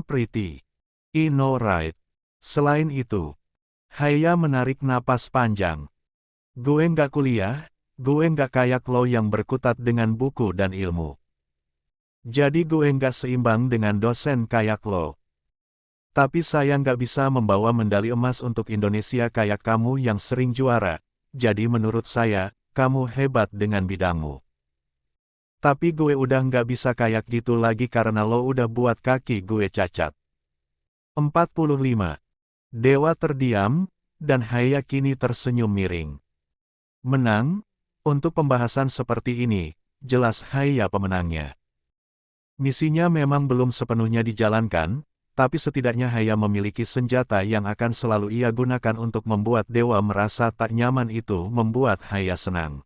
Pretty. I know right. Selain itu, Haya menarik napas panjang. Gue nggak kuliah, gue nggak kayak lo yang berkutat dengan buku dan ilmu. Jadi gue nggak seimbang dengan dosen kayak lo. Tapi saya nggak bisa membawa medali emas untuk Indonesia kayak kamu yang sering juara. Jadi menurut saya, kamu hebat dengan bidangmu. Tapi gue udah nggak bisa kayak gitu lagi karena lo udah buat kaki gue cacat. 45. Dewa terdiam, dan Haya kini tersenyum miring. Menang? Untuk pembahasan seperti ini, jelas Haya pemenangnya. Misinya memang belum sepenuhnya dijalankan, tapi setidaknya Haya memiliki senjata yang akan selalu ia gunakan untuk membuat dewa merasa tak nyaman. Itu membuat Haya senang.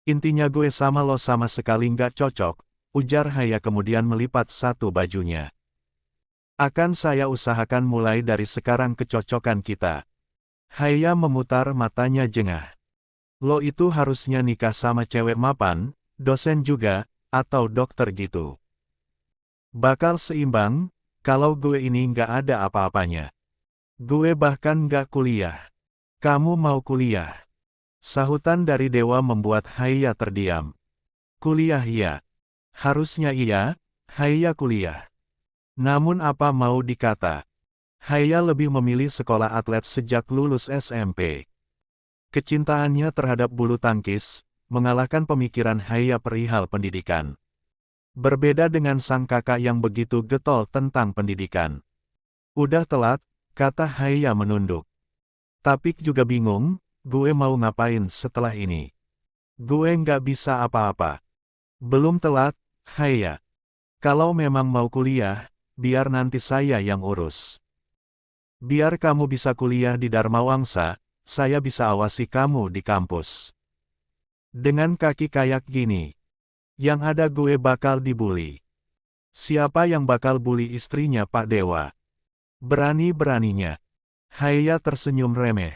Intinya gue sama lo sama sekali nggak cocok, ujar Haya kemudian melipat satu bajunya. Akan saya usahakan mulai dari sekarang kecocokan kita. Haya memutar matanya jengah. Lo itu harusnya nikah sama cewek mapan, dosen juga, atau dokter gitu. Bakal seimbang, kalau gue ini nggak ada apa-apanya. Gue bahkan nggak kuliah. Kamu mau kuliah? Sahutan dari dewa membuat Haya terdiam. Kuliah ya. Harusnya iya, Haya kuliah. Namun apa mau dikata? Haya lebih memilih sekolah atlet sejak lulus SMP. Kecintaannya terhadap bulu tangkis, mengalahkan pemikiran Haya perihal pendidikan. Berbeda dengan sang kakak yang begitu getol tentang pendidikan. Udah telat, kata Haya menunduk. Tapi juga bingung, gue mau ngapain setelah ini? Gue nggak bisa apa-apa. Belum telat, Haya. Kalau memang mau kuliah, biar nanti saya yang urus. Biar kamu bisa kuliah di Dharma Wangsa, saya bisa awasi kamu di kampus. Dengan kaki kayak gini, yang ada gue bakal dibully. Siapa yang bakal bully istrinya Pak Dewa? Berani-beraninya. Haya tersenyum remeh.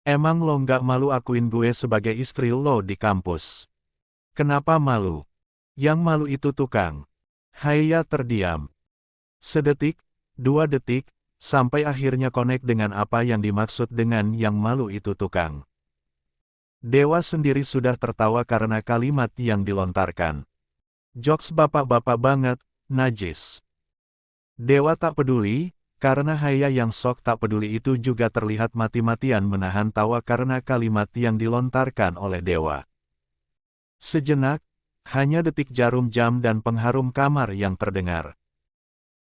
Emang lo nggak malu akuin gue sebagai istri lo di kampus? Kenapa malu? Yang malu itu tukang. Haya terdiam. Sedetik, 2 detik, sampai akhirnya connect dengan apa yang dimaksud dengan yang malu itu tukang. Dewa sendiri sudah tertawa karena kalimat yang dilontarkan. Jokes bapak-bapak banget, najis. Dewa tak peduli, karena Haya yang sok tak peduli itu juga terlihat mati-matian menahan tawa karena kalimat yang dilontarkan oleh Dewa. Sejenak, hanya detik jarum jam dan pengharum kamar yang terdengar.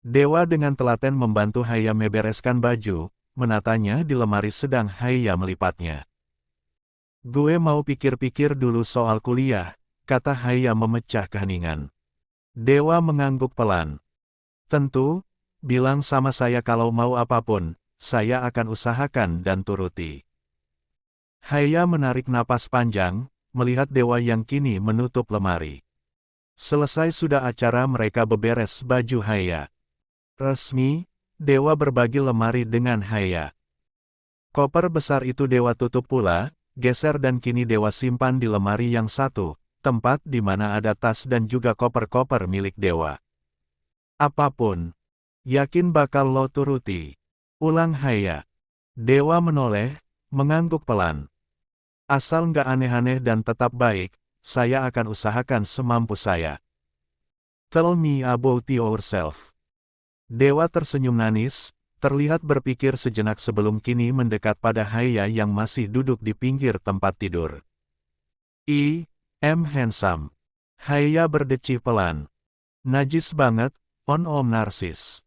Dewa dengan telaten membantu Haya membereskan baju, menatanya di lemari sedang Haya melipatnya. Gue mau pikir-pikir dulu soal kuliah, kata Haya memecah keheningan. Dewa mengangguk pelan. Tentu, bilang sama saya kalau mau apapun, saya akan usahakan dan turuti. Haya menarik napas panjang, melihat Dewa yang kini menutup lemari. Selesai sudah acara mereka beberes baju Haya. Resmi, Dewa berbagi lemari dengan Haya. Koper besar itu Dewa tutup pula, geser dan kini Dewa simpan di lemari yang satu, tempat di mana ada tas dan juga koper-koper milik Dewa. Apapun, yakin bakal lo turuti. Ulang Haya. Dewa menoleh, mengangguk pelan. Asal nggak aneh-aneh dan tetap baik, saya akan usahakan semampu saya. Tell me about yourself. Dewa tersenyum manis, terlihat berpikir sejenak sebelum kini mendekat pada Haya yang masih duduk di pinggir tempat tidur. I'm handsome. Haya berdecih pelan. Najis banget, om narsis.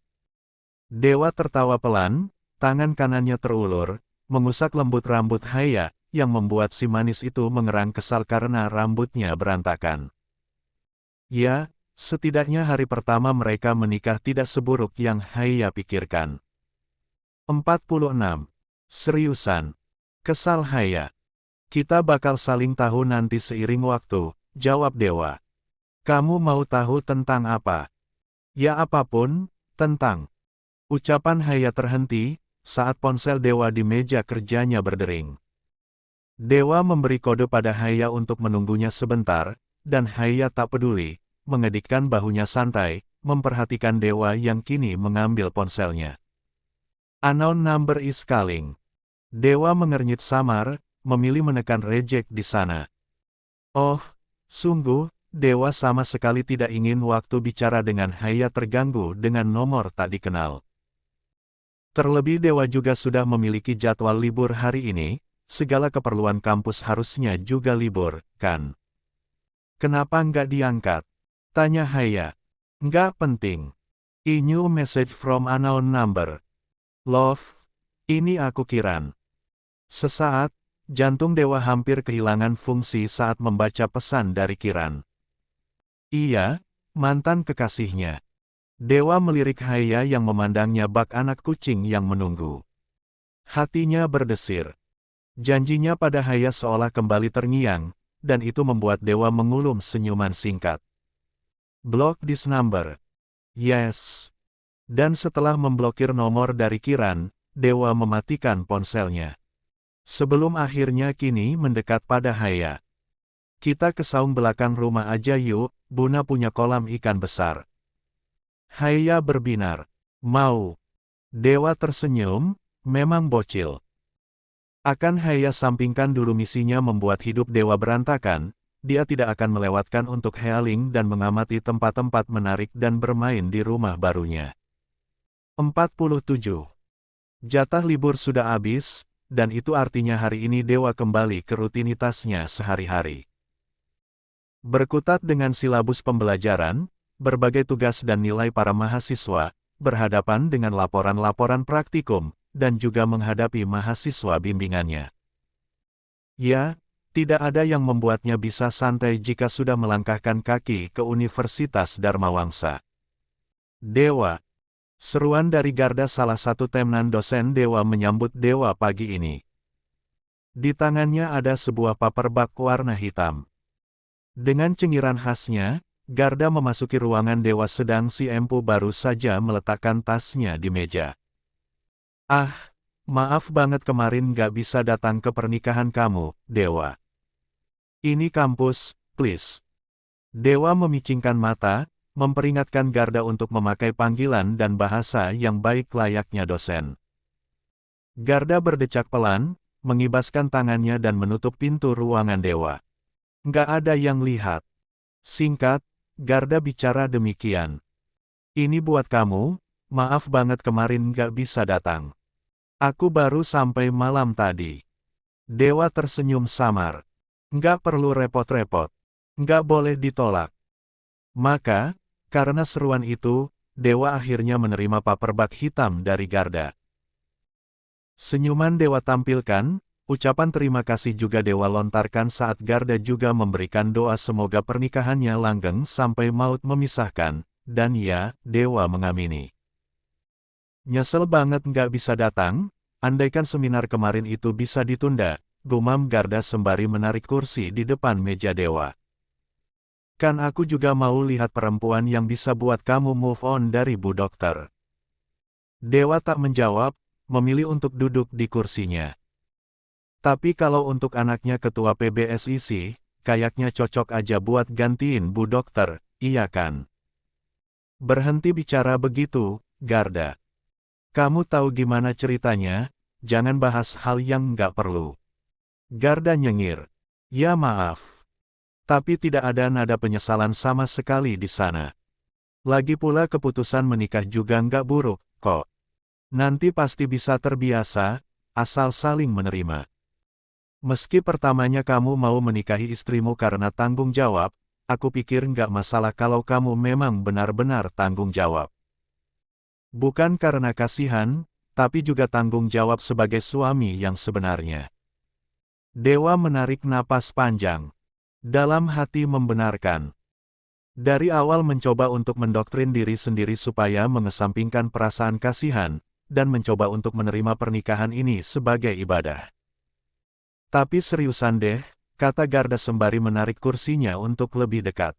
Dewa tertawa pelan, tangan kanannya terulur, mengusap lembut rambut Haya, yang membuat si manis itu mengerang kesal karena rambutnya berantakan. Ya, setidaknya hari pertama mereka menikah tidak seburuk yang Haya pikirkan. 46. Seriusan. Kesal Haya. Kita bakal saling tahu nanti seiring waktu, jawab Dewa. Kamu mau tahu tentang apa? Ya apapun, tentang. Ucapan Haya terhenti, saat ponsel Dewa di meja kerjanya berdering. Dewa memberi kode pada Haya untuk menunggunya sebentar, dan Haya tak peduli, mengedikkan bahunya santai, memperhatikan dewa yang kini mengambil ponselnya. Unknown number is calling. Dewa mengernyit samar, memilih menekan reject di sana. Oh, sungguh, dewa sama sekali tidak ingin waktu bicara dengan Haya terganggu dengan nomor tak dikenal. Terlebih dewa juga sudah memiliki jadwal libur hari ini, segala keperluan kampus harusnya juga libur, kan? Kenapa nggak diangkat? Tanya Haya. Nggak penting. New message from unknown number. Love, ini aku Kiran. Sesaat, jantung dewa hampir kehilangan fungsi saat membaca pesan dari Kiran. Iya, mantan kekasihnya. Dewa melirik Haya yang memandangnya bak anak kucing yang menunggu. Hatinya berdesir. Janjinya pada Haya seolah kembali terngiang, dan itu membuat Dewa mengulum senyuman singkat. Block this number. Yes. Dan setelah memblokir nomor dari Kiran, Dewa mematikan ponselnya. Sebelum akhirnya kini mendekat pada Haya. Kita ke saung belakang rumah aja yuk, Buna punya kolam ikan besar. Haya berbinar. Mau. Dewa tersenyum, memang bocil. Akan Haya sampingkan dulu misinya membuat hidup Dewa berantakan, dia tidak akan melewatkan untuk healing dan mengamati tempat-tempat menarik dan bermain di rumah barunya. 47. Jatah libur sudah habis, dan itu artinya hari ini Dewa kembali ke rutinitasnya sehari-hari. Berkutat dengan silabus pembelajaran, berbagai tugas dan nilai para mahasiswa, berhadapan dengan laporan-laporan praktikum, dan juga menghadapi mahasiswa bimbingannya. Ya, tidak ada yang membuatnya bisa santai jika sudah melangkahkan kaki ke Universitas Dharma Wangsa. Dewa. Seruan dari garda salah satu temnan dosen Dewa menyambut Dewa pagi ini. Di tangannya ada sebuah paperback warna hitam. Dengan cengiran khasnya, Garda memasuki ruangan Dewa sedang si Empu baru saja meletakkan tasnya di meja. Ah, maaf banget kemarin gak bisa datang ke pernikahan kamu, Dewa. Ini kampus, please. Dewa memicingkan mata, memperingatkan Garda untuk memakai panggilan dan bahasa yang baik layaknya dosen. Garda berdecak pelan, mengibaskan tangannya dan menutup pintu ruangan Dewa. Nggak ada yang lihat. Singkat, Garda bicara demikian. Ini buat kamu, maaf banget kemarin nggak bisa datang. Aku baru sampai malam tadi. Dewa tersenyum samar. Nggak perlu repot-repot. Nggak boleh ditolak. Maka, karena seruan itu, Dewa akhirnya menerima paperback hitam dari Garda. Senyuman Dewa tampilkan, ucapan terima kasih juga Dewa lontarkan saat Garda juga memberikan doa semoga pernikahannya langgeng sampai maut memisahkan, dan ya, Dewa mengamini. Nyesel banget nggak bisa datang, andaikan seminar kemarin itu bisa ditunda, gumam Garda sembari menarik kursi di depan meja Dewa. Kan aku juga mau lihat perempuan yang bisa buat kamu move on dari Bu Dokter. Dewa tak menjawab, memilih untuk duduk di kursinya. Tapi kalau untuk anaknya ketua PBSI sih, kayaknya cocok aja buat gantiin Bu Dokter, iya kan? Berhenti bicara begitu, Garda. Kamu tahu gimana ceritanya, jangan bahas hal yang nggak perlu. Garda nyengir. Ya maaf. Tapi tidak ada nada penyesalan sama sekali di sana. Lagi pula keputusan menikah juga nggak buruk, kok. Nanti pasti bisa terbiasa, asal saling menerima. Meski pertamanya kamu mau menikahi istrimu karena tanggung jawab, aku pikir nggak masalah kalau kamu memang benar-benar tanggung jawab. Bukan karena kasihan, tapi juga tanggung jawab sebagai suami yang sebenarnya. Dewa menarik napas panjang. Dalam hati membenarkan. Dari awal mencoba untuk mendoktrin diri sendiri supaya mengesampingkan perasaan kasihan, dan mencoba untuk menerima pernikahan ini sebagai ibadah. Tapi seriusan deh, kata Garda sembari menarik kursinya untuk lebih dekat.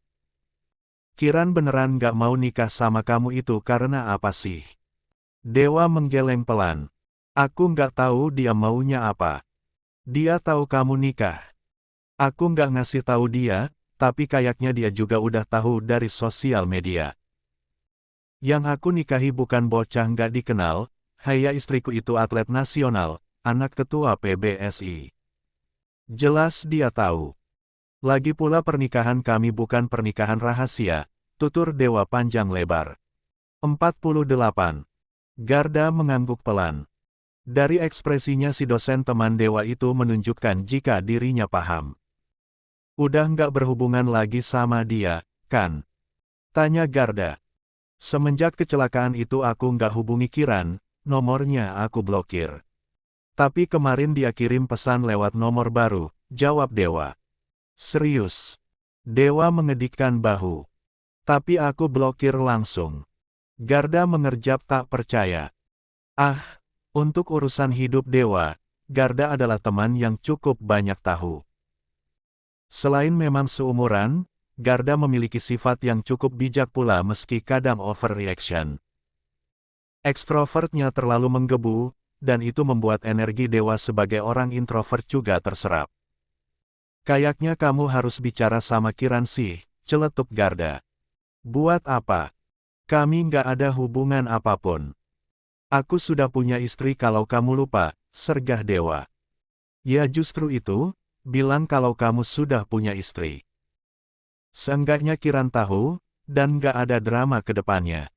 Kiran beneran gak mau nikah sama kamu itu karena apa sih? Dewa menggeleng pelan. Aku nggak tahu dia maunya apa. Dia tahu kamu nikah. Aku nggak ngasih tahu dia, tapi kayaknya dia juga udah tahu dari sosial media. Yang aku nikahi bukan bocah nggak dikenal, Haya istriku itu atlet nasional, anak ketua PBSI. Jelas dia tahu. Lagi pula pernikahan kami bukan pernikahan rahasia, tutur Dewa panjang lebar. 48. Garda mengangguk pelan. Dari ekspresinya si dosen teman Dewa itu menunjukkan jika dirinya paham. Udah nggak berhubungan lagi sama dia, kan? Tanya Garda. Semenjak kecelakaan itu aku nggak hubungi Kiran, nomornya aku blokir. Tapi kemarin dia kirim pesan lewat nomor baru, jawab Dewa. Serius? Dewa mengedikkan bahu. Tapi aku blokir langsung. Garda mengerjap tak percaya. Ah, untuk urusan hidup Dewa, Garda adalah teman yang cukup banyak tahu. Selain memang seumuran, Garda memiliki sifat yang cukup bijak pula meski kadang overreaction. Ekstrovertnya terlalu menggebu, dan itu membuat energi Dewa sebagai orang introvert juga terserap. Kayaknya kamu harus bicara sama Kiran sih, celetuk Garda. Buat apa? Kami nggak ada hubungan apapun. Aku sudah punya istri kalau kamu lupa, sergah Dewa. Ya justru itu, bilang kalau kamu sudah punya istri. Seenggaknya Kiran tahu, dan nggak ada drama ke depannya.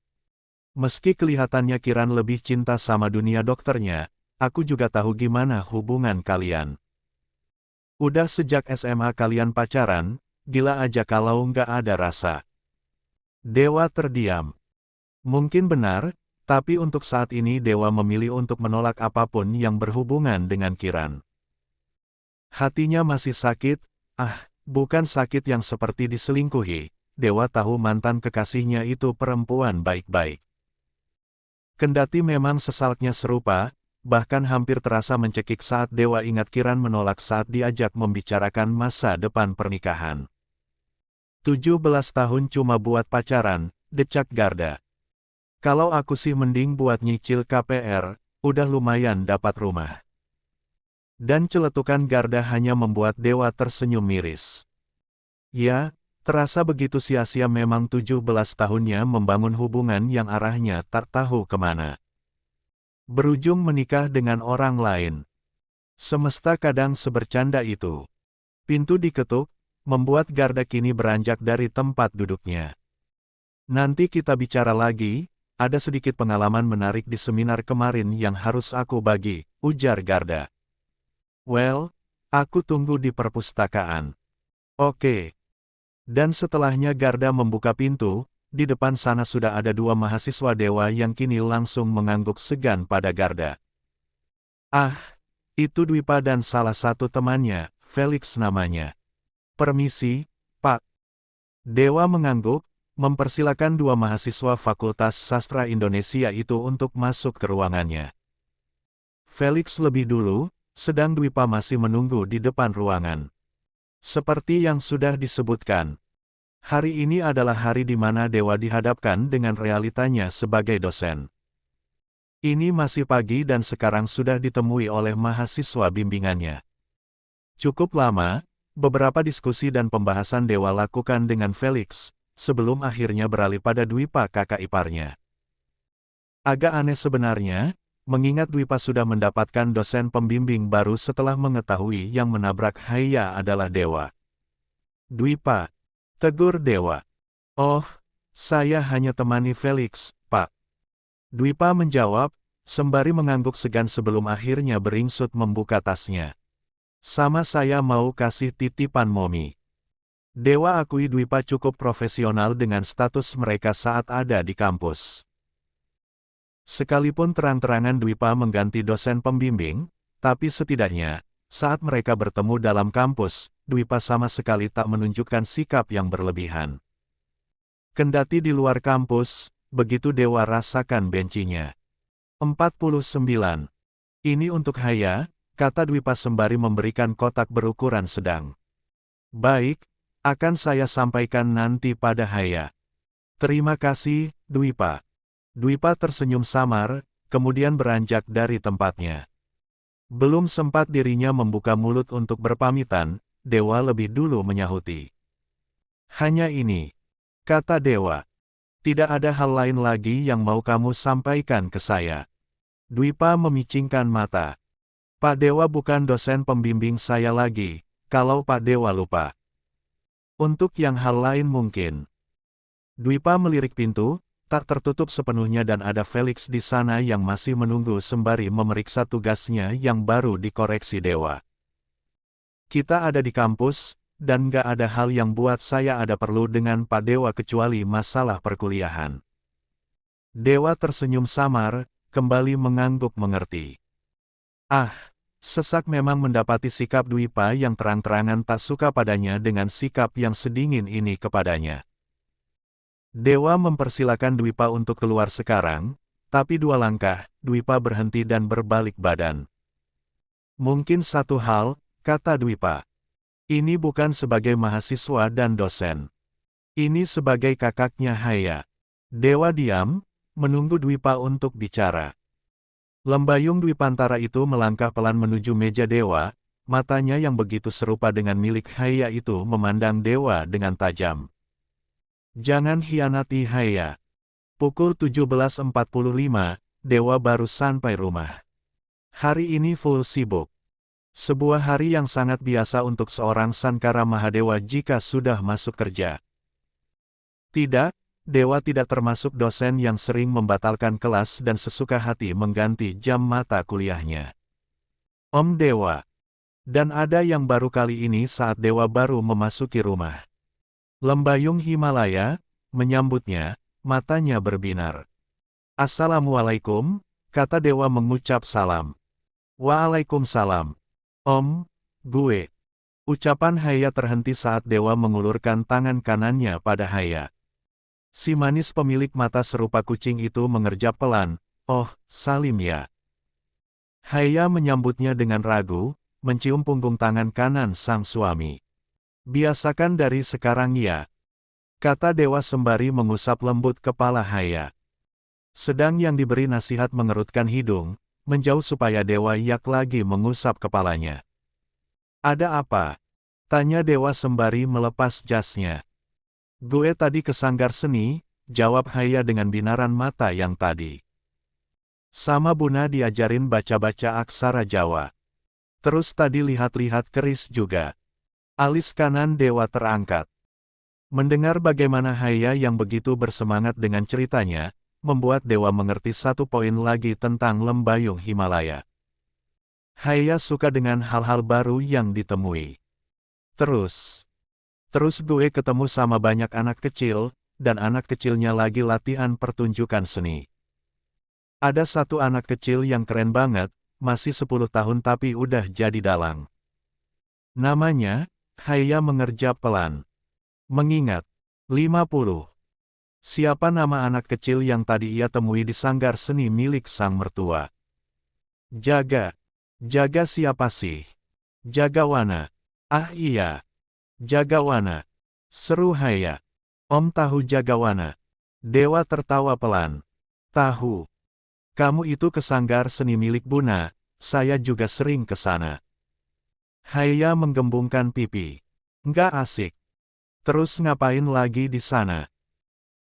Meski kelihatannya Kiran lebih cinta sama dunia dokternya, aku juga tahu gimana hubungan kalian. Udah sejak SMA kalian pacaran, gila aja kalau nggak ada rasa. Dewa terdiam. Mungkin benar, tapi untuk saat ini Dewa memilih untuk menolak apapun yang berhubungan dengan Kiran. Hatinya masih sakit, bukan sakit yang seperti diselingkuhi. Dewa tahu mantan kekasihnya itu perempuan baik-baik. Kendati memang sesalnya serupa, bahkan hampir terasa mencekik saat Dewa ingat Kiran menolak saat diajak membicarakan masa depan pernikahan. 17 tahun cuma buat pacaran, decak Garda. Kalau aku sih mending buat nyicil KPR, udah lumayan dapat rumah. Dan celetukan Garda hanya membuat Dewa tersenyum miris. Ya, terasa begitu sia-sia memang 17 tahunnya membangun hubungan yang arahnya tak tahu kemana. Berujung menikah dengan orang lain. Semesta kadang sebercanda itu. Pintu diketuk, membuat Garda kini beranjak dari tempat duduknya. Nanti kita bicara lagi, ada sedikit pengalaman menarik di seminar kemarin yang harus aku bagi, ujar Garda. Well, aku tunggu di perpustakaan. Oke. Dan setelahnya Garda membuka pintu, di depan sana sudah ada dua mahasiswa Dewa yang kini langsung mengangguk segan pada Garda. Itu Dwipa dan salah satu temannya, Felix namanya. Permisi, Pak. Dewa mengangguk, mempersilakan dua mahasiswa Fakultas Sastra Indonesia itu untuk masuk ke ruangannya. Felix lebih dulu, sedang Dwipa masih menunggu di depan ruangan. Seperti yang sudah disebutkan, hari ini adalah hari di mana Dewa dihadapkan dengan realitanya sebagai dosen. Ini masih pagi dan sekarang sudah ditemui oleh mahasiswa bimbingannya. Cukup lama, beberapa diskusi dan pembahasan Dewa lakukan dengan Felix, sebelum akhirnya beralih pada Dwipa kakak iparnya. Agak aneh sebenarnya, mengingat Dwipa sudah mendapatkan dosen pembimbing baru setelah mengetahui yang menabrak Haya adalah Dewa. Dwipa, tegur Dewa. Oh, saya hanya temani Felix, Pak. Dwipa menjawab, sembari mengangguk segan sebelum akhirnya beringsut membuka tasnya. Sama saya mau kasih titipan Momi. Dewa akui Dwipa cukup profesional dengan status mereka saat ada di kampus. Sekalipun terang-terangan Dwipa mengganti dosen pembimbing, tapi setidaknya, saat mereka bertemu dalam kampus, Dwipa sama sekali tak menunjukkan sikap yang berlebihan. Kendati di luar kampus, begitu Dewa rasakan bencinya. 49. Ini untuk Haya, kata Dwipa sembari memberikan kotak berukuran sedang. Baik, akan saya sampaikan nanti pada Haya. Terima kasih, Dwipa. Dwipa tersenyum samar, kemudian beranjak dari tempatnya. Belum sempat dirinya membuka mulut untuk berpamitan, Dewa lebih dulu menyahuti. Hanya ini, kata Dewa. Tidak ada hal lain lagi yang mau kamu sampaikan ke saya. Dwipa memicingkan mata. Pak Dewa bukan dosen pembimbing saya lagi, kalau Pak Dewa lupa. Untuk yang hal lain mungkin. Dwipa melirik pintu, tak tertutup sepenuhnya dan ada Felix di sana yang masih menunggu sembari memeriksa tugasnya yang baru dikoreksi Dewa. Kita ada di kampus, dan gak ada hal yang buat saya ada perlu dengan Pak Dewa kecuali masalah perkuliahan. Dewa tersenyum samar, kembali mengangguk mengerti. Ah, sesak memang mendapati sikap Dwipa yang terang-terangan tak suka padanya dengan sikap yang sedingin ini kepadanya. Dewa mempersilakan Dwipa untuk keluar sekarang, tapi 2 langkah, Dwipa berhenti dan berbalik badan. Mungkin satu hal, kata Dwipa. Ini bukan sebagai mahasiswa dan dosen. Ini sebagai kakaknya Haya. Dewa diam, menunggu Dwipa untuk bicara. Lembayung Dwipantara itu melangkah pelan menuju meja Dewa, matanya yang begitu serupa dengan milik Haya itu memandang Dewa dengan tajam. Jangan hianati Haya. Pukul 17.45, Dewa baru sampai rumah. Hari ini full sibuk. Sebuah hari yang sangat biasa untuk seorang Sankara Mahadewa jika sudah masuk kerja. Tidak, Dewa tidak termasuk dosen yang sering membatalkan kelas dan sesuka hati mengganti jam mata kuliahnya. Om Dewa. Dan ada yang baru kali ini saat Dewa baru memasuki rumah. Lembayung Himalaya, menyambutnya, matanya berbinar. Assalamualaikum, kata Dewa mengucap salam. Waalaikumsalam. Om, gue. Ucapan Haya terhenti saat Dewa mengulurkan tangan kanannya pada Haya. Si manis pemilik mata serupa kucing itu mengerjap pelan, oh, Salim ya. Haya menyambutnya dengan ragu, mencium punggung tangan kanan sang suami. Biasakan dari sekarang ya, kata Dewa sembari mengusap lembut kepala Haya. Sedang yang diberi nasihat mengerutkan hidung, menjauh supaya Dewa yak lagi mengusap kepalanya. Ada apa? Tanya Dewa sembari melepas jasnya. Gue tadi ke sanggar seni, jawab Haya dengan binaran mata yang tadi. Sama Buna diajarin baca-baca aksara Jawa. Terus tadi lihat-lihat keris juga. Alis kanan Dewa terangkat. Mendengar bagaimana Haya yang begitu bersemangat dengan ceritanya, membuat Dewa mengerti satu poin lagi tentang Lembayung Himalaya. Haya suka dengan hal-hal baru yang ditemui. Terus gue ketemu sama banyak anak kecil, dan anak kecilnya lagi latihan pertunjukan seni. Ada satu anak kecil yang keren banget, masih 10 tahun tapi udah jadi dalang. Namanya, Haya mengerjap pelan. Mengingat, 50. Siapa nama anak kecil yang tadi ia temui di sanggar seni milik sang mertua? Jaga. Jaga siapa sih? Jagawana. Ah iya. Jagawana. Seru Haya. Om tahu Jagawana. Dewa tertawa pelan. Tahu. Kamu itu ke sanggar seni milik Buna, saya juga sering ke sana. Haya menggembungkan pipi. Nggak asik. Terus ngapain lagi di sana?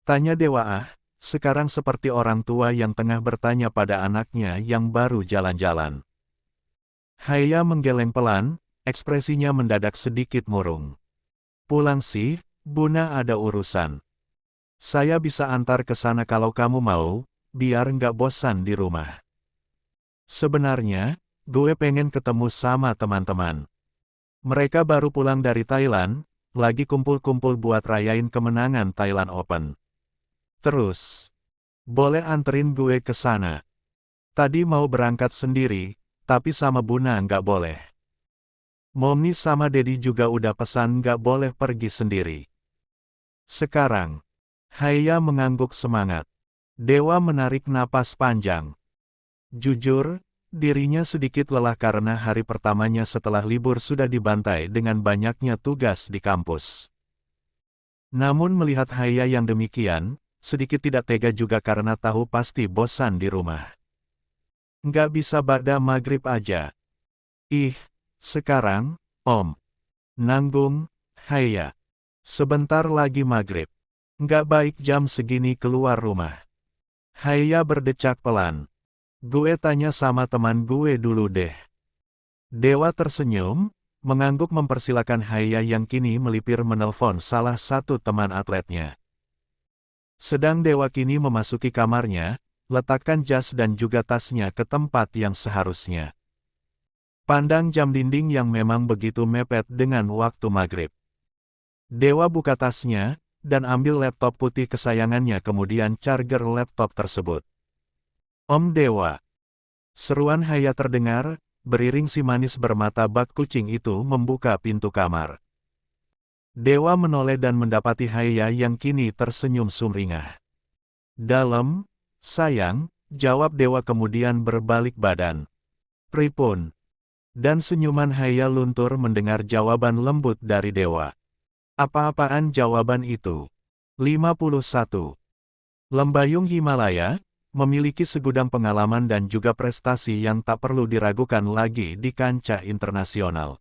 Tanya Dewa sekarang seperti orang tua yang tengah bertanya pada anaknya yang baru jalan-jalan. Haya menggeleng pelan, ekspresinya mendadak sedikit murung. Pulang sih, Buna ada urusan. Saya bisa antar ke sana kalau kamu mau, biar nggak bosan di rumah. Sebenarnya, gue pengen ketemu sama teman-teman. Mereka baru pulang dari Thailand, lagi kumpul-kumpul buat rayain kemenangan Thailand Open. Terus, boleh anterin gue ke sana. Tadi mau berangkat sendiri, tapi sama Buna nggak boleh. Momni sama Dedi juga udah pesan nggak boleh pergi sendiri. Sekarang, Haya mengangguk semangat. Dewa menarik napas panjang. Jujur, dirinya sedikit lelah karena hari pertamanya setelah libur sudah dibantai dengan banyaknya tugas di kampus. Namun melihat Haya yang demikian, sedikit tidak tega juga karena tahu pasti bosan di rumah. Nggak bisa ba'da maghrib aja. Ih, sekarang, Om. Nanggung, Haya. Sebentar lagi maghrib. Nggak baik jam segini keluar rumah. Haya berdecak pelan. Gue tanya sama teman gue dulu deh. Dewa tersenyum, mengangguk mempersilakan Haya yang kini melipir menelpon salah satu teman atletnya. Sedang Dewa kini memasuki kamarnya, letakkan jas dan juga tasnya ke tempat yang seharusnya. Pandang jam dinding yang memang begitu mepet dengan waktu maghrib. Dewa buka tasnya, dan ambil laptop putih kesayangannya kemudian charger laptop tersebut. Om Dewa. Seruan Haya terdengar, beriring si manis bermata bak kucing itu membuka pintu kamar. Dewa menoleh dan mendapati Haya yang kini tersenyum sumringah. Dalam, sayang, jawab Dewa kemudian berbalik badan. Pripun? Dan senyuman Haya luntur mendengar jawaban lembut dari Dewa. Apa-apaan jawaban itu? 51. Lembayung Himalaya, memiliki segudang pengalaman dan juga prestasi yang tak perlu diragukan lagi di kancah internasional.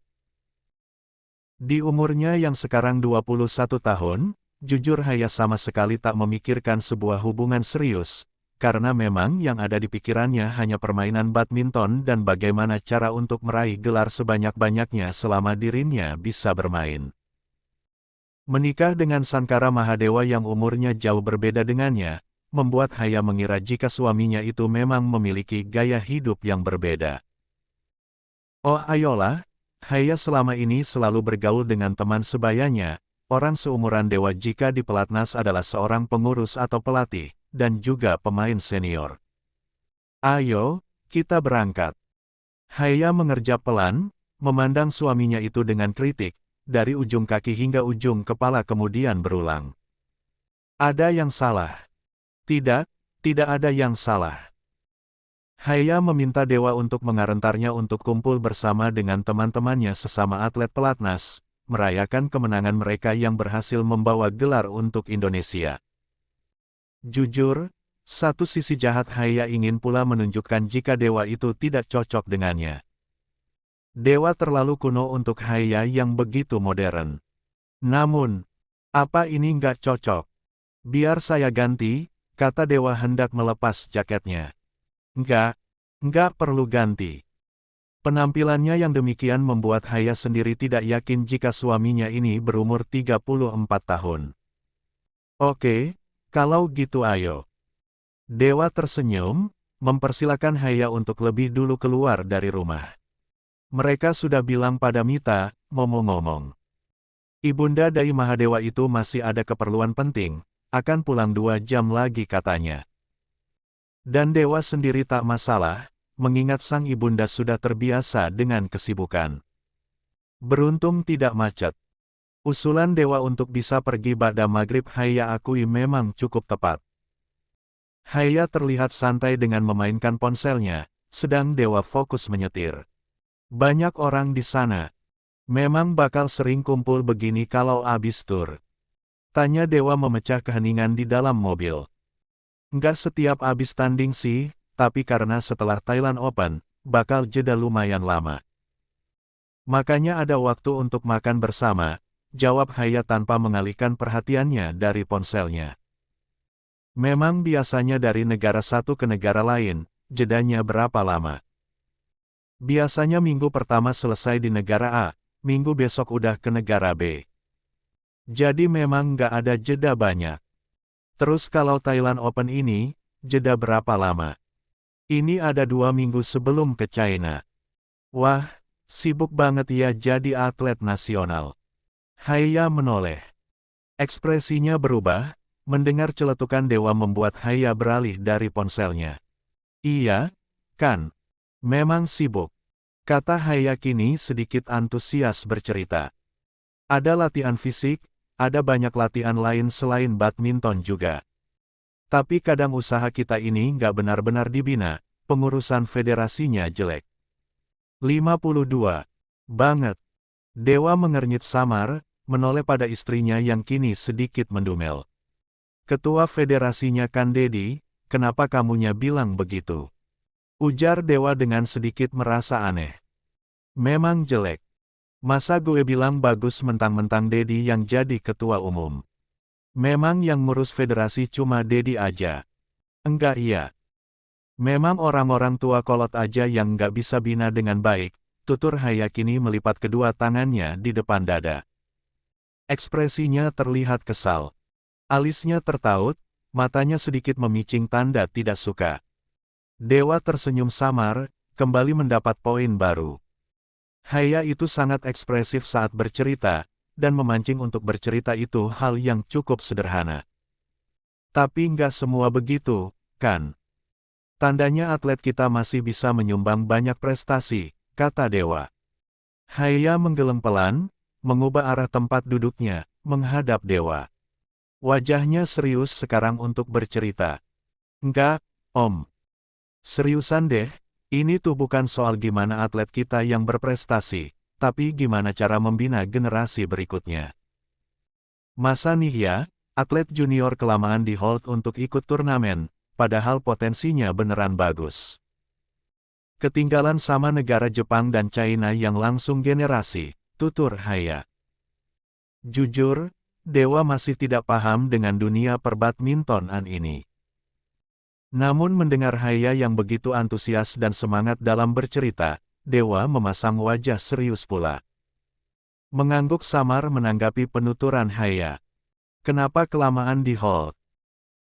Di umurnya yang sekarang 21 tahun, jujur Haya sama sekali tak memikirkan sebuah hubungan serius, karena memang yang ada di pikirannya hanya permainan badminton dan bagaimana cara untuk meraih gelar sebanyak-banyaknya selama dirinya bisa bermain. Menikah dengan Sankara Mahadewa yang umurnya jauh berbeda dengannya, membuat Haya mengira jika suaminya itu memang memiliki gaya hidup yang berbeda. Oh ayolah, Haya selama ini selalu bergaul dengan teman sebayanya, orang seumuran Dewa jika di pelatnas adalah seorang pengurus atau pelatih, dan juga pemain senior. Ayo, kita berangkat. Haya mengerjap pelan, memandang suaminya itu dengan kritik, dari ujung kaki hingga ujung kepala kemudian berulang. Ada yang salah. Tidak, tidak ada yang salah. Haya meminta Dewa untuk mengantarnya untuk kumpul bersama dengan teman-temannya sesama atlet pelatnas, merayakan kemenangan mereka yang berhasil membawa gelar untuk Indonesia. Jujur, satu sisi jahat Haya ingin pula menunjukkan jika Dewa itu tidak cocok dengannya. Dewa terlalu kuno untuk Haya yang begitu modern. Namun, apa ini nggak cocok? Biar saya ganti, kata Dewa hendak melepas jaketnya. Nggak perlu ganti. Penampilannya yang demikian membuat Haya sendiri tidak yakin jika suaminya ini berumur 34 tahun. Oke, kalau gitu ayo. Dewa tersenyum, mempersilakan Haya untuk lebih dulu keluar dari rumah. Mereka sudah bilang pada Mita, ngomong-ngomong. Ibunda dari Mahadewa itu masih ada keperluan penting, akan pulang 2 jam lagi katanya. Dan Dewa sendiri tak masalah, mengingat sang ibunda sudah terbiasa dengan kesibukan. Beruntung tidak macet. Usulan Dewa untuk bisa pergi pada maghrib Haya akui memang cukup tepat. Haya terlihat santai dengan memainkan ponselnya, sedang Dewa fokus menyetir. Banyak orang di sana. Memang bakal sering kumpul begini kalau abis tur. Tanya Dewa memecah keheningan di dalam mobil. Nggak setiap abis tanding sih, tapi karena setelah Thailand Open, bakal jeda lumayan lama. Makanya ada waktu untuk makan bersama, jawab Haya tanpa mengalihkan perhatiannya dari ponselnya. Memang biasanya dari negara satu ke negara lain, jedanya berapa lama? Biasanya minggu pertama selesai di negara A, minggu besok udah ke negara B. Jadi memang nggak ada jeda banyak. Terus kalau Thailand Open ini, jeda berapa lama? Ini ada 2 minggu sebelum ke China. Wah, sibuk banget ya jadi atlet nasional. Haya menoleh. Ekspresinya berubah, mendengar celetukan Dewa membuat Haya beralih dari ponselnya. Iya, kan? Memang sibuk. Kata Haya kini sedikit antusias bercerita. Ada latihan fisik, ada banyak latihan lain selain badminton juga. Tapi kadang usaha kita ini nggak benar-benar dibina, pengurusan federasinya jelek. 52. Banget. Dewa mengernyit samar, menoleh pada istrinya yang kini sedikit mendumel. Ketua federasinya kan Dedi, kenapa kamunya bilang begitu? Ujar Dewa dengan sedikit merasa aneh. Memang jelek. Masa gue bilang bagus mentang-mentang Dedi yang jadi ketua umum? Memang yang ngurus federasi cuma Dedi aja. Enggak iya. Memang orang-orang tua kolot aja yang nggak bisa bina dengan baik, tutur Haya kini melipat kedua tangannya di depan dada. Ekspresinya terlihat kesal. Alisnya tertaut, matanya sedikit memicing tanda tidak suka. Dewa tersenyum samar, kembali mendapat poin baru. Haya itu sangat ekspresif saat bercerita, dan memancing untuk bercerita itu hal yang cukup sederhana. Tapi nggak semua begitu, kan? Tandanya atlet kita masih bisa menyumbang banyak prestasi, kata Dewa. Haya menggeleng pelan, mengubah arah tempat duduknya, menghadap Dewa. Wajahnya serius sekarang untuk bercerita. Enggak, Om. Seriusan deh, ini tuh bukan soal gimana atlet kita yang berprestasi, tapi gimana cara membina generasi berikutnya. Masa nih ya, atlet junior kelamaan di hold untuk ikut turnamen, padahal potensinya beneran bagus. Ketinggalan sama negara Jepang dan China yang langsung generasi, tutur Haya. Jujur, Dewa masih tidak paham dengan dunia perbadmintonan ini. Namun mendengar Haya yang begitu antusias dan semangat dalam bercerita, Dewa memasang wajah serius pula. Mengangguk samar menanggapi penuturan Haya. Kenapa kelamaan di hold?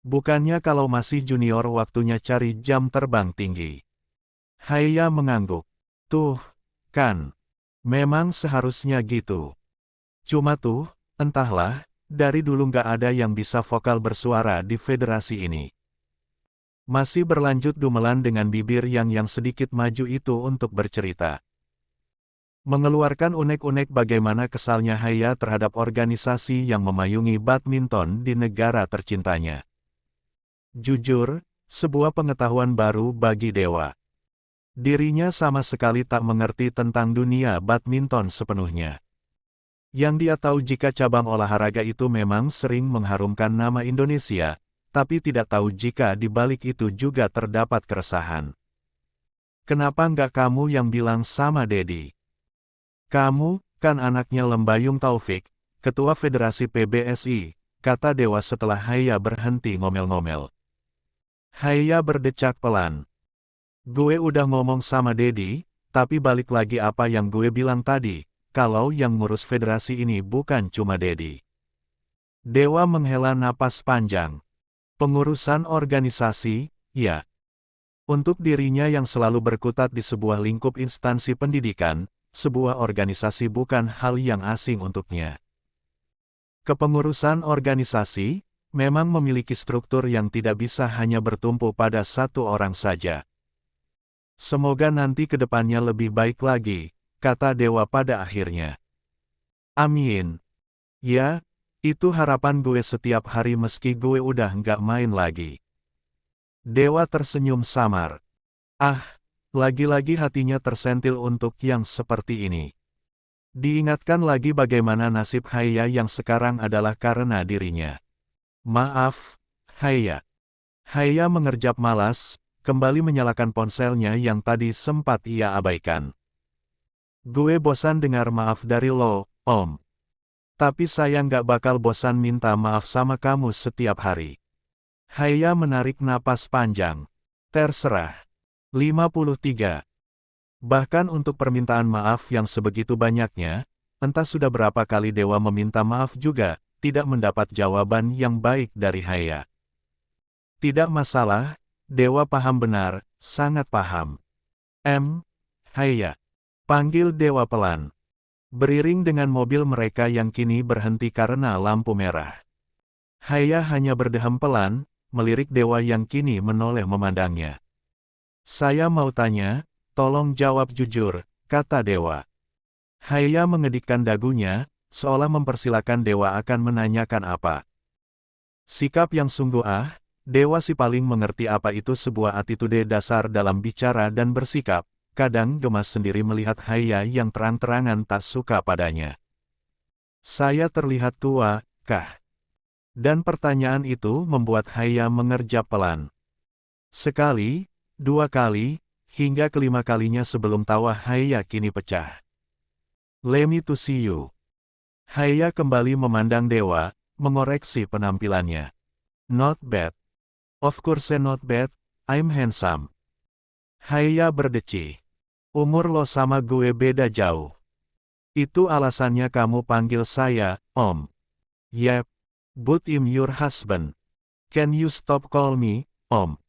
Bukannya kalau masih junior waktunya cari jam terbang tinggi. Haya mengangguk. Tuh, kan. Memang seharusnya gitu. Cuma tuh, entahlah, dari dulu nggak ada yang bisa vokal bersuara di federasi ini. Masih berlanjut dumelan dengan bibir yang sedikit maju itu untuk bercerita. Mengeluarkan unek-unek bagaimana kesalnya Haya terhadap organisasi yang memayungi badminton di negara tercintanya. Jujur, sebuah pengetahuan baru bagi Dewa. Dirinya sama sekali tak mengerti tentang dunia badminton sepenuhnya. Yang dia tahu jika cabang olahraga itu memang sering mengharumkan nama Indonesia, tapi tidak tahu jika di balik itu juga terdapat keresahan. Kenapa nggak kamu yang bilang sama Dedi? Kamu, kan anaknya Lembayung Taufik, Ketua Federasi PBSI, kata Dewa setelah Haya berhenti ngomel-ngomel. Haya berdecak pelan. Gue udah ngomong sama Dedi, tapi balik lagi apa yang gue bilang tadi, kalau yang ngurus federasi ini bukan cuma Dedi. Dewa menghela napas panjang. Pengurusan organisasi, ya. Untuk dirinya yang selalu berkutat di sebuah lingkup instansi pendidikan, sebuah organisasi bukan hal yang asing untuknya. Kepengurusan organisasi, memang memiliki struktur yang tidak bisa hanya bertumpu pada satu orang saja. Semoga nanti ke depannya lebih baik lagi, kata Dewa pada akhirnya. Amin. Ya, itu harapan gue setiap hari meski gue udah nggak main lagi. Dewa tersenyum samar. Ah, lagi-lagi hatinya tersentil untuk yang seperti ini. Diingatkan lagi bagaimana nasib Haya yang sekarang adalah karena dirinya. Maaf, Haya. Haya mengerjap malas, kembali menyalakan ponselnya yang tadi sempat ia abaikan. Gue bosan dengar maaf dari lo, Om. Tapi saya nggak bakal bosan minta maaf sama kamu setiap hari. Haya menarik napas panjang. Terserah. 53. Bahkan untuk permintaan maaf yang sebegitu banyaknya, entah sudah berapa kali Dewa meminta maaf juga, tidak mendapat jawaban yang baik dari Haya. Tidak masalah, Dewa paham benar, sangat paham. Haya. Panggil Dewa pelan. Beriring dengan mobil mereka yang kini berhenti karena lampu merah. Haya hanya berdehem pelan, melirik Dewa yang kini menoleh memandangnya. Saya mau tanya, tolong jawab jujur, kata Dewa. Haya mengedikkan dagunya, seolah mempersilakan Dewa akan menanyakan apa. Sikap yang sungguh Dewa si paling mengerti apa itu sebuah attitude dasar dalam bicara dan bersikap, kadang gemas sendiri melihat Haya yang terang-terangan tak suka padanya. Saya terlihat tua, kah? Dan pertanyaan itu membuat Haya mengerjap pelan. Sekali, dua kali, hingga kelima kalinya sebelum tawa Haya kini pecah. Let me to see you. Haya kembali memandang Dewa, mengoreksi penampilannya. Not bad. Of course not bad, I'm handsome. Haya berdecih. Umur lo sama gue beda jauh. Itu alasannya kamu panggil saya, Om. Yep. But I'm your husband. Can you stop call me, Om?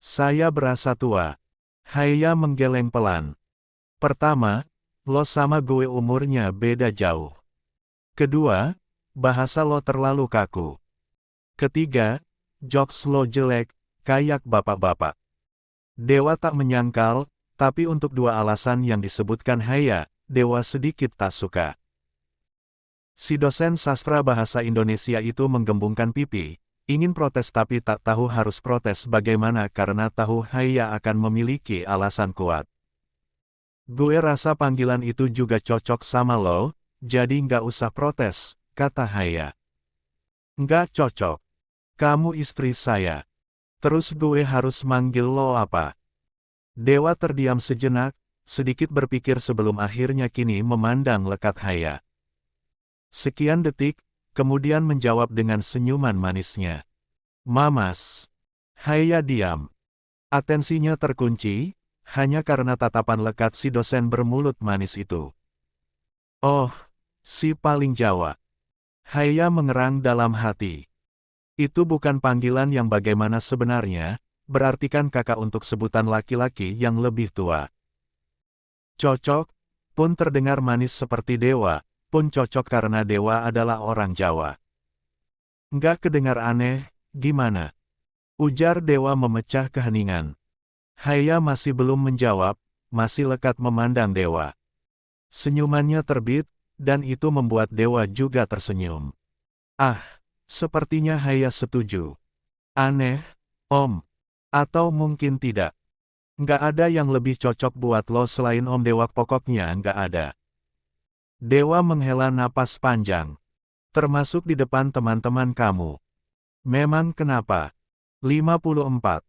Saya berasa tua. Haya menggeleng pelan. Pertama, lo sama gue umurnya beda jauh. Kedua, bahasa lo terlalu kaku. Ketiga, jokes lo jelek, kayak bapak-bapak. Dewa tak menyangkal, tapi untuk dua alasan yang disebutkan Haya, Dewa sedikit tak suka. Si dosen sastra bahasa Indonesia itu menggembungkan pipi, ingin protes tapi tak tahu harus protes bagaimana karena tahu Haya akan memiliki alasan kuat. Gue rasa panggilan itu juga cocok sama lo, jadi nggak usah protes, kata Haya. Nggak cocok. Kamu istri saya. Terus gue harus manggil lo apa? Dewa terdiam sejenak, sedikit berpikir sebelum akhirnya kini memandang lekat Haya. Sekian detik, kemudian menjawab dengan senyuman manisnya. Mamas. Haya diam. Atensinya terkunci, hanya karena tatapan lekat si dosen bermulut manis itu. Oh, si paling Jawa. Haya mengerang dalam hati. Itu bukan panggilan yang bagaimana sebenarnya, berarti kan kakak untuk sebutan laki-laki yang lebih tua. Cocok, pun terdengar manis seperti Dewa, pun cocok karena Dewa adalah orang Jawa. Nggak kedengar aneh, gimana? Ujar Dewa memecah keheningan. Haya masih belum menjawab, masih lekat memandang Dewa. Senyumannya terbit, dan itu membuat Dewa juga tersenyum. Ah, sepertinya Haya setuju. Aneh, Om. Atau mungkin tidak. Nggak ada yang lebih cocok buat lo selain Om Dewa, pokoknya nggak ada. Dewa menghela napas panjang. Termasuk di depan teman-teman kamu. Memang kenapa? 54.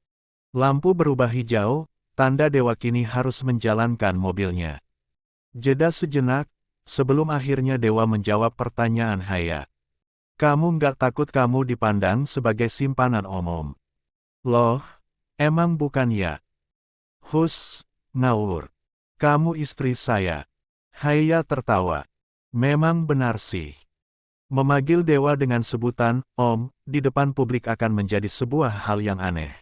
Lampu berubah hijau, tanda Dewa kini harus menjalankan mobilnya. Jeda sejenak, sebelum akhirnya Dewa menjawab pertanyaan Haya. Kamu nggak takut kamu dipandang sebagai simpanan Om? Loh, emang bukan ya? Hus, ngawur. Kamu istri saya. Haya tertawa. Memang benar sih. Memanggil Dewa dengan sebutan Om di depan publik akan menjadi sebuah hal yang aneh.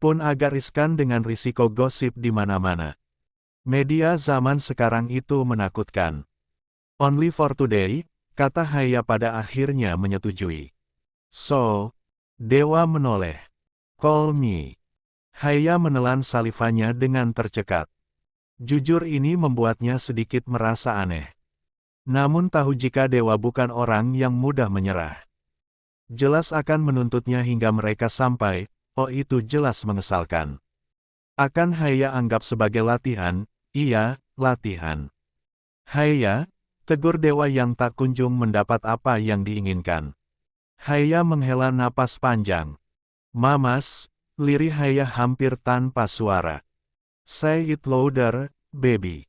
Pun agak riskan dengan risiko gosip di mana-mana. Media zaman sekarang itu menakutkan. Only for today, kata Haya pada akhirnya menyetujui. So, Dewa menoleh. Call me. Haya menelan salivanya dengan tercekat. Jujur ini membuatnya sedikit merasa aneh. Namun tahu jika Dewa bukan orang yang mudah menyerah. Jelas akan menuntutnya hingga mereka sampai, oh itu jelas mengesalkan. Akan Haya anggap sebagai latihan, iya, latihan. Haya, tegur Dewa yang tak kunjung mendapat apa yang diinginkan. Haya menghela napas panjang. Mamas, lirih Haya hampir tanpa suara. Say it louder, baby.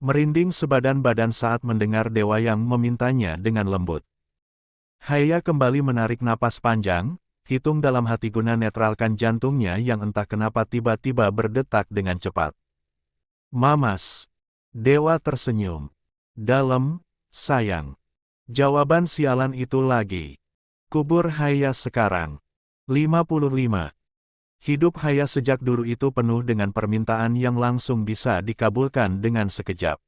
Merinding sebadan badan saat mendengar Dewa yang memintanya dengan lembut. Haya kembali menarik napas panjang, hitung dalam hati guna netralkan jantungnya yang entah kenapa tiba-tiba berdetak dengan cepat. Mamas. Dewa tersenyum. Dalam, sayang. Jawaban sialan itu lagi. Kubur Haya sekarang. 55. Hidup Haya sejak dulu itu penuh dengan permintaan yang langsung bisa dikabulkan dengan sekejap.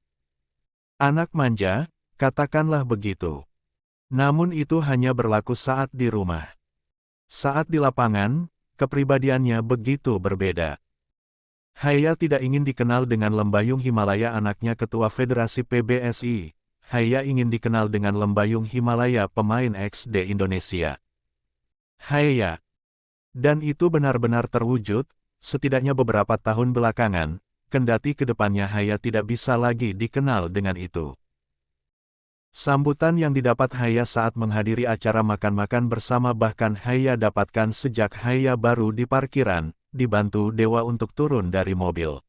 Anak manja, katakanlah begitu. Namun itu hanya berlaku saat di rumah. Saat di lapangan, kepribadiannya begitu berbeda. Haya tidak ingin dikenal dengan Lembayung Himalaya anaknya ketua Federasi PBSI. Haya ingin dikenal dengan Lembayung Himalaya pemain XD Indonesia. Haya. Dan itu benar-benar terwujud, setidaknya beberapa tahun belakangan, kendati kedepannya Haya tidak bisa lagi dikenal dengan itu. Sambutan yang didapat Haya saat menghadiri acara makan-makan bersama bahkan Haya dapatkan sejak Haya baru di parkiran, dibantu Dewa untuk turun dari mobil.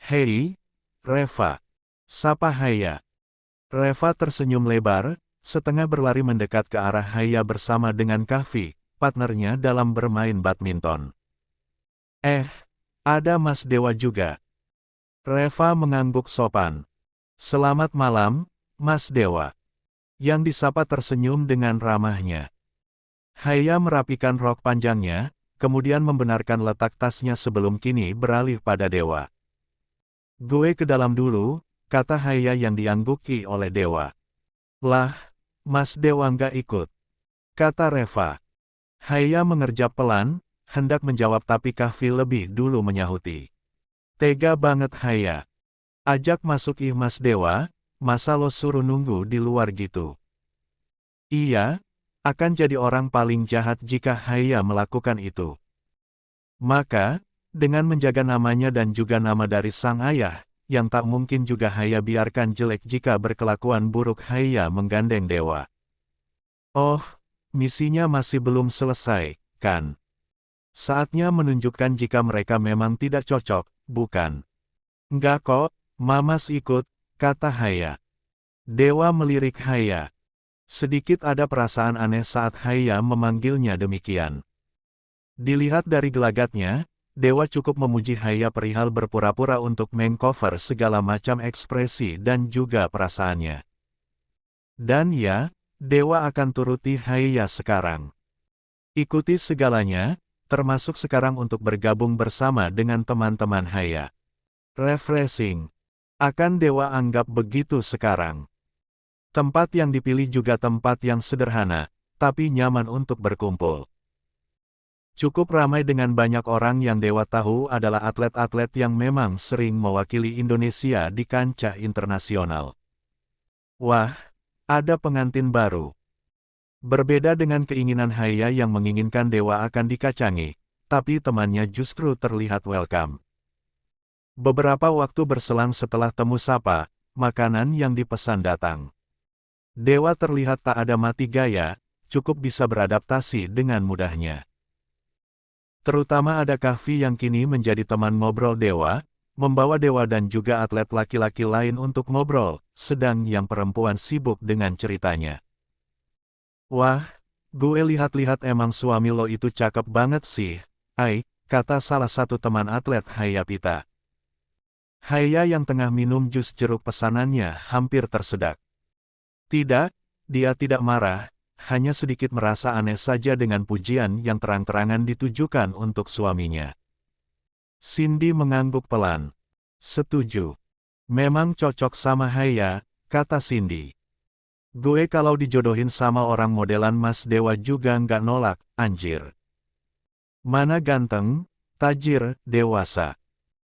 Hei, Reva. Sapa Haya. Reva tersenyum lebar, setengah berlari mendekat ke arah Haya bersama dengan Kahvi, partnernya dalam bermain badminton. Ada Mas Dewa juga. Reva mengangguk sopan. Selamat malam, Mas Dewa. Yang disapa tersenyum dengan ramahnya. Haya merapikan rok panjangnya, kemudian membenarkan letak tasnya sebelum kini beralih pada Dewa. Gue ke dalam dulu, kata Haya yang diangguki oleh Dewa. Lah, Mas Dewa nggak ikut, kata Reva. Haya mengerjap pelan, hendak menjawab tapi Kahvi lebih dulu menyahuti. Tega banget Haya. Ajak masuk Mas Dewa, masa lo suruh nunggu di luar gitu. Iya, akan jadi orang paling jahat jika Haya melakukan itu. Maka, dengan menjaga namanya dan juga nama dari sang ayah, yang tak mungkin juga Haya biarkan jelek jika berkelakuan buruk, Haya menggandeng Dewa. Oh, misinya masih belum selesai, kan? Saatnya menunjukkan jika mereka memang tidak cocok, bukan? Enggak kok, Mamas ikut, kata Haya. Dewa melirik Haya. Sedikit ada perasaan aneh saat Haya memanggilnya demikian. Dilihat dari gelagatnya, Dewa cukup memuji Haya perihal berpura-pura untuk mengcover segala macam ekspresi dan juga perasaannya. Dan ya, Dewa akan turuti Haya sekarang. Ikuti segalanya, termasuk sekarang untuk bergabung bersama dengan teman-teman Haya. Refreshing. Akan Dewa anggap begitu sekarang. Tempat yang dipilih juga tempat yang sederhana, tapi nyaman untuk berkumpul. Cukup ramai dengan banyak orang yang Dewa tahu adalah atlet-atlet yang memang sering mewakili Indonesia di kancah internasional. Wah, ada pengantin baru. Berbeda dengan keinginan Haya yang menginginkan Dewa akan dikacangi, tapi temannya justru terlihat welcome. Beberapa waktu berselang setelah temu sapa, makanan yang dipesan datang. Dewa terlihat tak ada mati gaya, cukup bisa beradaptasi dengan mudahnya. Terutama ada Kahvi yang kini menjadi teman ngobrol Dewa, membawa Dewa dan juga atlet laki-laki lain untuk ngobrol, sedang yang perempuan sibuk dengan ceritanya. Wah, gue lihat-lihat emang suami lo itu cakep banget sih, kata salah satu teman atlet Haya Pita. Haya yang tengah minum jus jeruk pesanannya hampir tersedak. Tidak, dia tidak marah, hanya sedikit merasa aneh saja dengan pujian yang terang-terangan ditujukan untuk suaminya. Cindy mengangguk pelan. Setuju. Memang cocok sama Haya, kata Cindy. Gue kalau dijodohin sama orang modelan Mas Dewa juga nggak nolak, anjir. Mana ganteng, tajir, dewasa.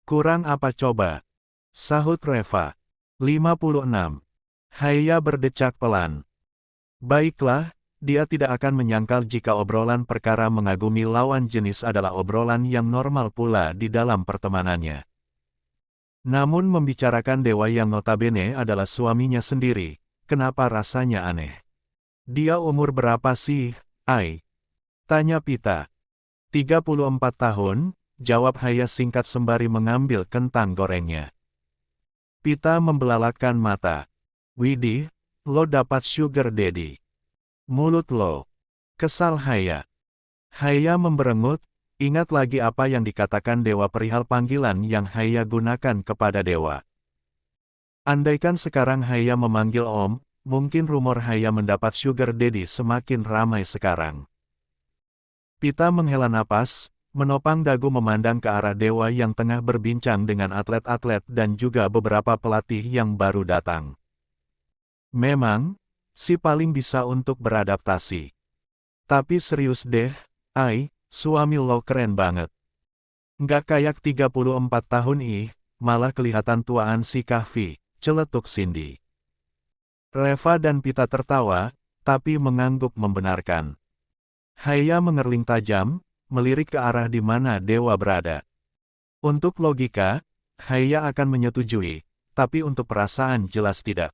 Kurang apa coba? Sahut Reva. 56. Haya berdecak pelan. Baiklah, dia tidak akan menyangkal jika obrolan perkara mengagumi lawan jenis adalah obrolan yang normal pula di dalam pertemanannya. Namun membicarakan Dewa yang notabene adalah suaminya sendiri, kenapa rasanya aneh? Dia umur berapa sih, tanya Pita. 34 tahun, jawab Haya singkat sembari mengambil kentang gorengnya. Pita membelalakkan mata. Widih, lo dapat sugar daddy. Mulut lo. Kesal Haya. Haya memberengut, ingat lagi apa yang dikatakan Dewa perihal panggilan yang Haya gunakan kepada Dewa. Andaikan sekarang Haya memanggil Om, mungkin rumor Haya mendapat sugar daddy semakin ramai sekarang. Pita menghela napas, menopang dagu memandang ke arah Dewa yang tengah berbincang dengan atlet-atlet dan juga beberapa pelatih yang baru datang. Memang, si paling bisa untuk beradaptasi. Tapi serius deh, suami lo keren banget. Nggak kayak 34 tahun malah kelihatan tuaan si Kahvi, celetuk Cindy. Reva dan Pita tertawa, tapi mengangguk membenarkan. Haya mengerling tajam, melirik ke arah di mana Dewa berada. Untuk logika, Haya akan menyetujui, tapi untuk perasaan jelas tidak.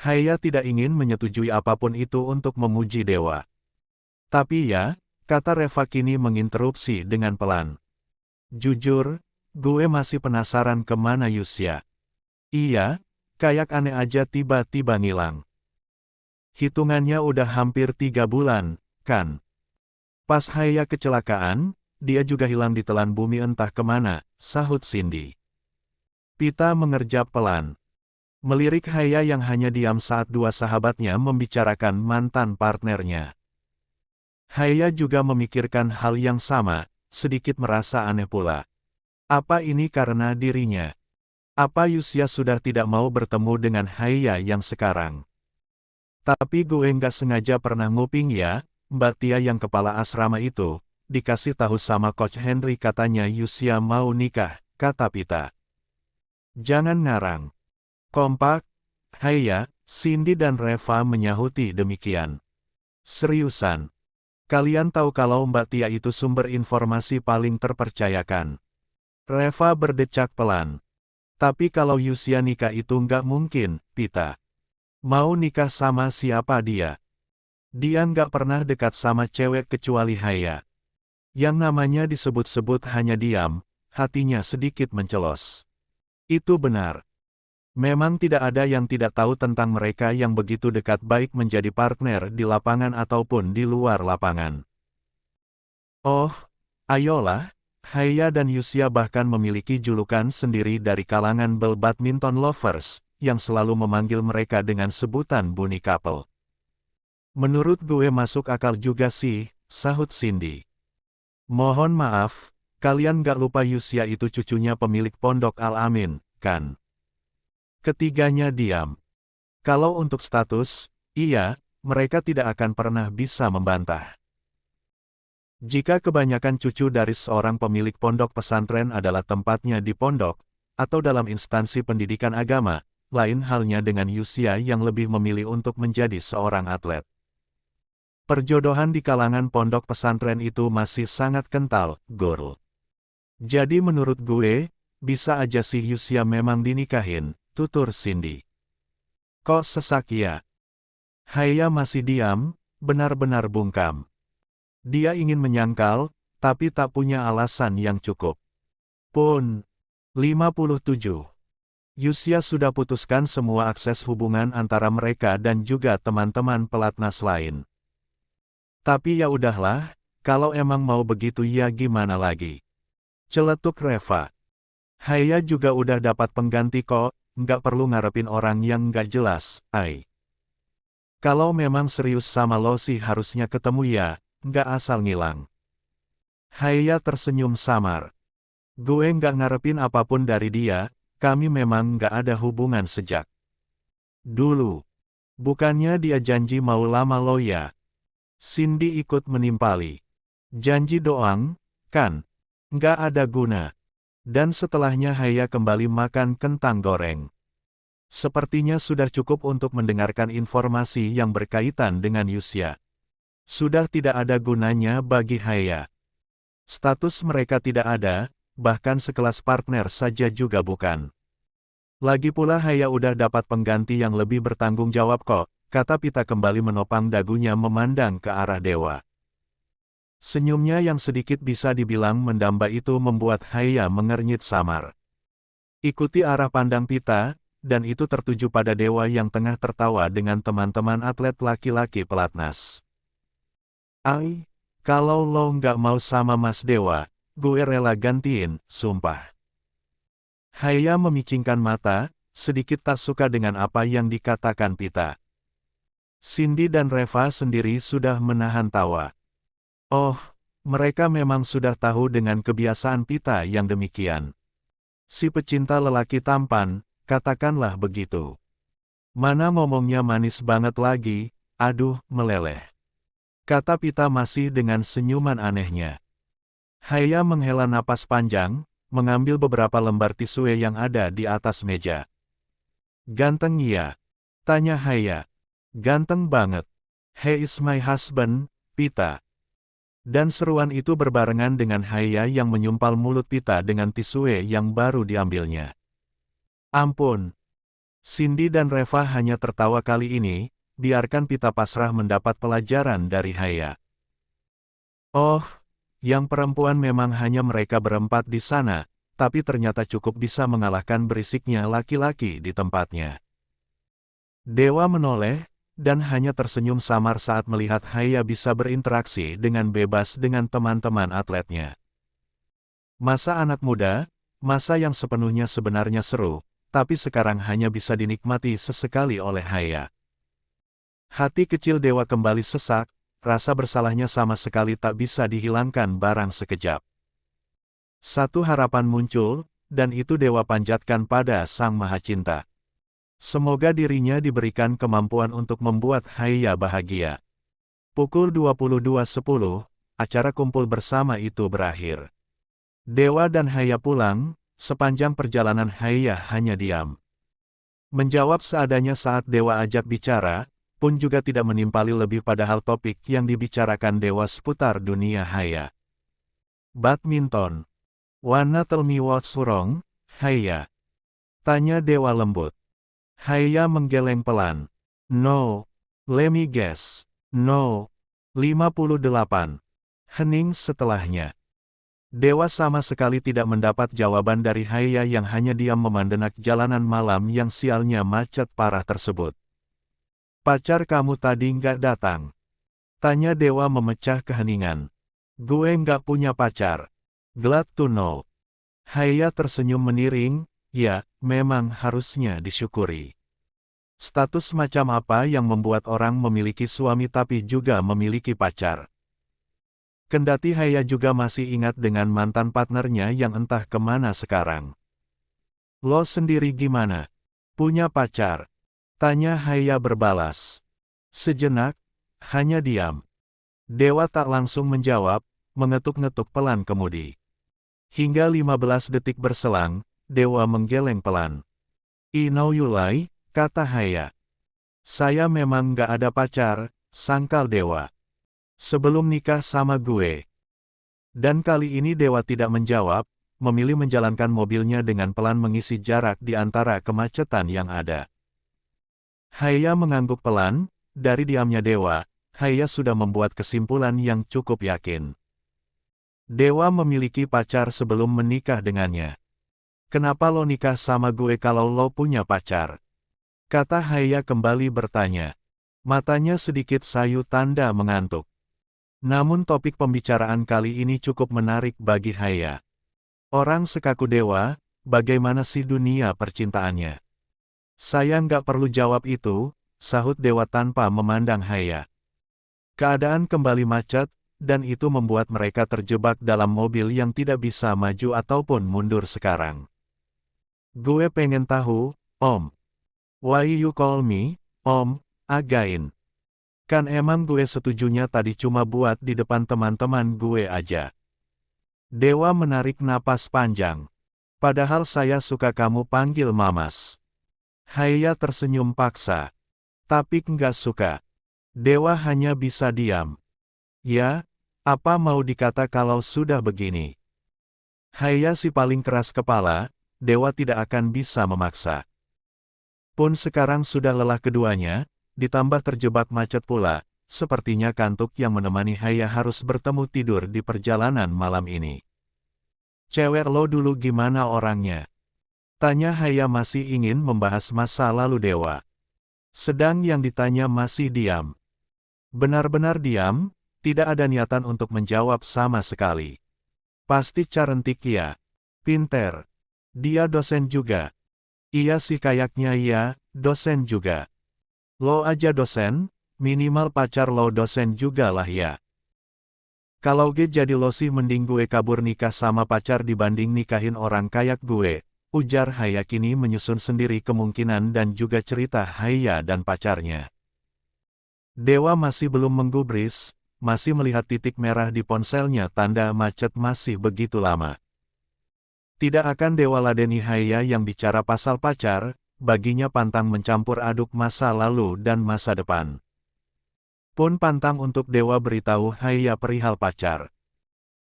Haya tidak ingin menyetujui apapun itu untuk memuji Dewa. Tapi ya, kata Reva kini menginterupsi dengan pelan. Jujur, gue masih penasaran kemana Yusya. Iya, kayak aneh aja tiba-tiba ngilang. Hitungannya udah hampir 3 bulan, kan? Pas Haya kecelakaan, dia juga hilang ditelan bumi entah kemana, sahut Cindy. Pita mengerjap pelan. Melirik Haya yang hanya diam saat dua sahabatnya membicarakan mantan partnernya. Haya juga memikirkan hal yang sama, sedikit merasa aneh pula. Apa ini karena dirinya? Apa Yusya sudah tidak mau bertemu dengan Haya yang sekarang? Tapi gue nggak sengaja pernah nguping ya, Mbak Tia yang kepala asrama itu, dikasih tahu sama Coach Henry katanya Yusya mau nikah, kata Pita. Jangan ngarang. Kompak, Haya, Cindy dan Reva menyahuti demikian. Seriusan. Kalian tahu kalau Mbak Tia itu sumber informasi paling terpercayakan. Reva berdecak pelan. Tapi kalau Yusya nikah itu nggak mungkin, Pita. Mau nikah sama siapa dia? Dia nggak pernah dekat sama cewek kecuali Haya. Yang namanya disebut-sebut hanya diam, hatinya sedikit mencelos. Itu benar. Memang tidak ada yang tidak tahu tentang mereka yang begitu dekat baik menjadi partner di lapangan ataupun di luar lapangan. Oh, ayolah, Haya dan Yusya bahkan memiliki julukan sendiri dari kalangan bel badminton lovers, yang selalu memanggil mereka dengan sebutan bunny couple. Menurut gue masuk akal juga sih, sahut Cindy. Mohon maaf, kalian gak lupa Yusya itu cucunya pemilik pondok Al-Amin, kan? Ketiganya diam. Kalau untuk status, iya, mereka tidak akan pernah bisa membantah. Jika kebanyakan cucu dari seorang pemilik pondok pesantren adalah tempatnya di pondok, atau dalam instansi pendidikan agama, lain halnya dengan Yusya yang lebih memilih untuk menjadi seorang atlet. Perjodohan di kalangan pondok pesantren itu masih sangat kental, Gurl. Jadi menurut gue, bisa aja sih Yusya memang dinikahin, tutur Cindy. Kok sesak ya? Haya masih diam, benar-benar bungkam. Dia ingin menyangkal, tapi tak punya alasan yang cukup. Pun 57. Yusya sudah putuskan semua akses hubungan antara mereka dan juga teman-teman pelatnas lain. Tapi ya udahlah, kalau emang mau begitu ya gimana lagi. Celetuk Reva. Haya juga udah dapat pengganti kok, nggak perlu ngarepin orang yang nggak jelas, ay. Kalau memang serius sama lo sih harusnya ketemu ya, nggak asal ngilang. Haya tersenyum samar. Gue nggak ngarepin apapun dari dia, kami memang nggak ada hubungan sejak dulu. Bukannya dia janji mau lama lo ya? Cindy ikut menimpali. Janji doang, kan? Nggak ada guna. Dan setelahnya Haya kembali makan kentang goreng. Sepertinya sudah cukup untuk mendengarkan informasi yang berkaitan dengan Yusya. Sudah tidak ada gunanya bagi Haya. Status mereka tidak ada, bahkan sekelas partner saja juga bukan. Lagi pula Haya udah dapat pengganti yang lebih bertanggung jawab kok, kata Pita kembali menopang dagunya memandang ke arah dewa. Senyumnya yang sedikit bisa dibilang mendamba itu membuat Haya mengernyit samar. Ikuti arah pandang Pita, dan itu tertuju pada dewa yang tengah tertawa dengan teman-teman atlet laki-laki pelatnas. Ai, kalau lo nggak mau sama Mas Dewa, gue rela gantiin, sumpah. Haya memicingkan mata, sedikit tak suka dengan apa yang dikatakan Pita. Cindy dan Reva sendiri sudah menahan tawa. Oh, mereka memang sudah tahu dengan kebiasaan Pita yang demikian. Si pecinta lelaki tampan, katakanlah begitu. Mana ngomongnya manis banget lagi, aduh, meleleh. Kata Pita masih dengan senyuman anehnya. Haya menghela napas panjang, mengambil beberapa lembar tisu yang ada di atas meja. Ganteng ya? Tanya Haya. Ganteng banget. He is my husband, Pita. Dan seruan itu berbarengan dengan Haya yang menyumpal mulut Pita dengan tisu yang baru diambilnya. Ampun. Cindy dan Reva hanya tertawa kali ini, biarkan Pita pasrah mendapat pelajaran dari Haya. Oh, yang perempuan memang hanya mereka berempat di sana, tapi ternyata cukup bisa mengalahkan berisiknya laki-laki di tempatnya. Dewa menoleh, dan hanya tersenyum samar saat melihat Haya bisa berinteraksi dengan bebas dengan teman-teman atletnya. Masa anak muda, masa yang sepenuhnya sebenarnya seru, tapi sekarang hanya bisa dinikmati sesekali oleh Haya. Hati kecil Dewa kembali sesak, rasa bersalahnya sama sekali tak bisa dihilangkan barang sekejap. Satu harapan muncul, dan itu Dewa panjatkan pada Sang Maha Cinta. Semoga dirinya diberikan kemampuan untuk membuat Haya bahagia. Pukul 22.10, acara kumpul bersama itu berakhir. Dewa dan Haya pulang, sepanjang perjalanan Haya hanya diam. Menjawab seadanya saat Dewa ajak bicara, pun juga tidak menimpali lebih padahal topik yang dibicarakan Dewa seputar dunia Haya. Badminton. Wanna tell me what's wrong, Haya? Tanya Dewa lembut. Haya menggeleng pelan. No. Let me guess. No. 58. Hening setelahnya. Dewa sama sekali tidak mendapat jawaban dari Haya yang hanya diam memandenak jalanan malam yang sialnya macet parah tersebut. Pacar kamu tadi nggak datang? Tanya Dewa memecah keheningan. Gue nggak punya pacar. Glad to know. Haya tersenyum meniring, ya, memang harusnya disyukuri. Status macam apa yang membuat orang memiliki suami tapi juga memiliki pacar? Kendati Haya juga masih ingat dengan mantan partnernya yang entah kemana sekarang. Lo sendiri gimana? Punya pacar? Tanya Haya berbalas. Sejenak, hanya diam. Dewa tak langsung menjawab, mengetuk-ngetuk pelan kemudi. Hingga 15 detik berselang, Dewa menggeleng pelan. I know you lie, kata Haya. Saya memang gak ada pacar, sangkal Dewa. Sebelum nikah sama gue. Dan kali ini Dewa tidak menjawab, memilih menjalankan mobilnya dengan pelan mengisi jarak di antara kemacetan yang ada. Haya mengangguk pelan, dari diamnya Dewa, Haya sudah membuat kesimpulan yang cukup yakin. Dewa memiliki pacar sebelum menikah dengannya. Kenapa lo nikah sama gue kalau lo punya pacar? Kata Haya kembali bertanya. Matanya sedikit sayu tanda mengantuk. Namun topik pembicaraan kali ini cukup menarik bagi Haya. Orang sekaku Dewa, bagaimana sih dunia percintaannya? Saya nggak perlu jawab itu, sahut Dewa tanpa memandang Haya. Keadaan kembali macet, dan itu membuat mereka terjebak dalam mobil yang tidak bisa maju ataupun mundur sekarang. Gue pengen tahu, Om. Why you call me, Om, again? Kan emang gue setujunya tadi cuma buat di depan teman-teman gue aja. Dewa menarik napas panjang. Padahal saya suka kamu panggil Mamas. Haya tersenyum paksa. Tapi nggak suka. Dewa hanya bisa diam. Ya, apa mau dikata kalau sudah begini? Haya si paling keras kepala, Dewa tidak akan bisa memaksa. Pun sekarang sudah lelah keduanya, ditambah terjebak macet pula, sepertinya kantuk yang menemani Haya harus bertemu tidur di perjalanan malam ini. Cewek lo dulu gimana orangnya? Tanya Haya masih ingin membahas masa lalu Dewa. Sedang yang ditanya masih diam. Benar-benar diam, tidak ada niatan untuk menjawab sama sekali. Pasti carentik ya. Pinter. Dia dosen juga. Iya sih kayaknya iya, dosen juga. Lo aja dosen, minimal pacar lo dosen juga lah ya. Kalau gue jadi lo sih mending gue kabur nikah sama pacar dibanding nikahin orang kayak gue, ujar Haya kini menyusun sendiri kemungkinan dan juga cerita Haya dan pacarnya. Dewa masih belum menggubris, masih melihat titik merah di ponselnya tanda macet masih begitu lama. Tidak akan Dewa ladeni Haya yang bicara pasal pacar, baginya pantang mencampur aduk masa lalu dan masa depan. Pun pantang untuk Dewa beritahu Haya perihal pacar.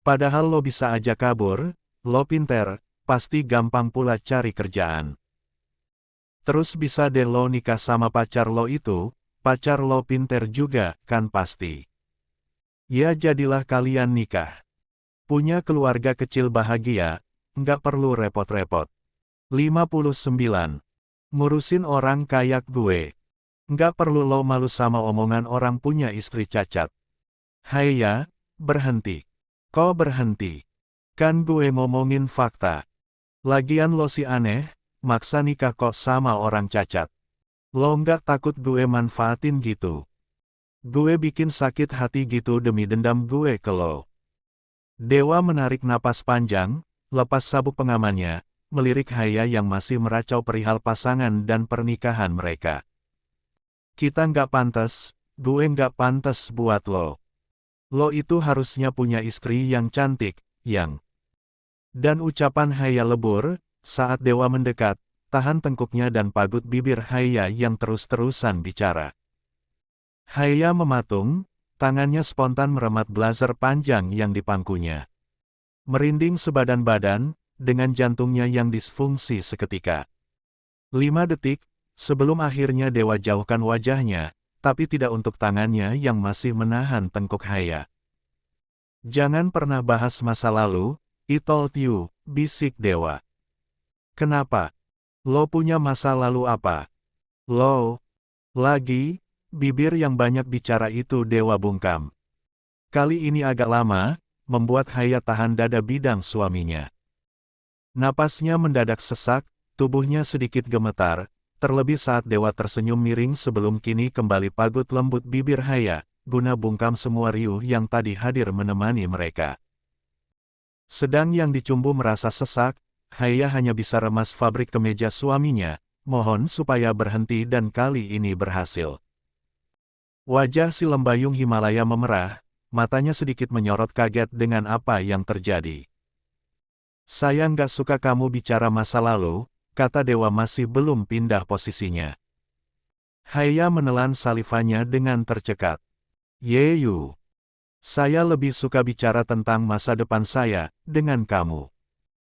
Padahal lo bisa aja kabur, lo pinter, pasti gampang pula cari kerjaan. Terus bisa deh lo nikah sama pacar lo itu, pacar lo pinter juga, kan pasti. Ya jadilah kalian nikah. Punya keluarga kecil bahagia, nggak perlu repot-repot. 59. Ngurusin orang kayak gue. Nggak perlu lo malu sama omongan orang punya istri cacat. Haiya, berhenti. Kok berhenti? Kan gue ngomongin fakta. Lagian lo si aneh, maksa nikah kok sama orang cacat. Lo nggak takut gue manfaatin gitu? Gue bikin sakit hati gitu demi dendam gue ke lo. Dewa menarik napas panjang, lepas sabuk pengamannya, melirik Haiya yang masih meracau perihal pasangan dan pernikahan mereka. Kita nggak pantas, gue nggak pantas buat lo. Lo itu harusnya punya istri yang cantik, yang... Dan ucapan Haiya lebur, saat Dewa mendekat, tahan tengkuknya dan pagut bibir Haiya yang terus-terusan bicara. Haiya mematung, tangannya spontan meremat blazer panjang yang dipangkunya. Merinding sebadan badan, dengan jantungnya yang disfungsi seketika. 5 detik, sebelum akhirnya Dewa jauhkan wajahnya, tapi tidak untuk tangannya yang masih menahan tengkuk Haiya. Jangan pernah bahas masa lalu, I told you, bisik Dewa. Kenapa? Lo punya masa lalu apa? Lo, lagi, bibir yang banyak bicara itu Dewa bungkam. Kali ini agak lama, membuat Haiya tahan dada bidang suaminya. Napasnya mendadak sesak, tubuhnya sedikit gemetar, terlebih saat Dewa tersenyum miring sebelum kini kembali pagut lembut bibir Haiya, guna bungkam semua riuh yang tadi hadir menemani mereka. Sedang yang dicumbu merasa sesak, Haiya hanya bisa remas fabrik kemeja suaminya, mohon supaya berhenti dan kali ini berhasil. Wajah si lembayung Himalaya memerah, matanya sedikit menyorot kaget dengan apa yang terjadi. Saya nggak suka kamu bicara masa lalu, kata Dewa masih belum pindah posisinya. Haiya menelan salivanya dengan tercekat. Yeyu. Saya lebih suka bicara tentang masa depan saya, dengan kamu.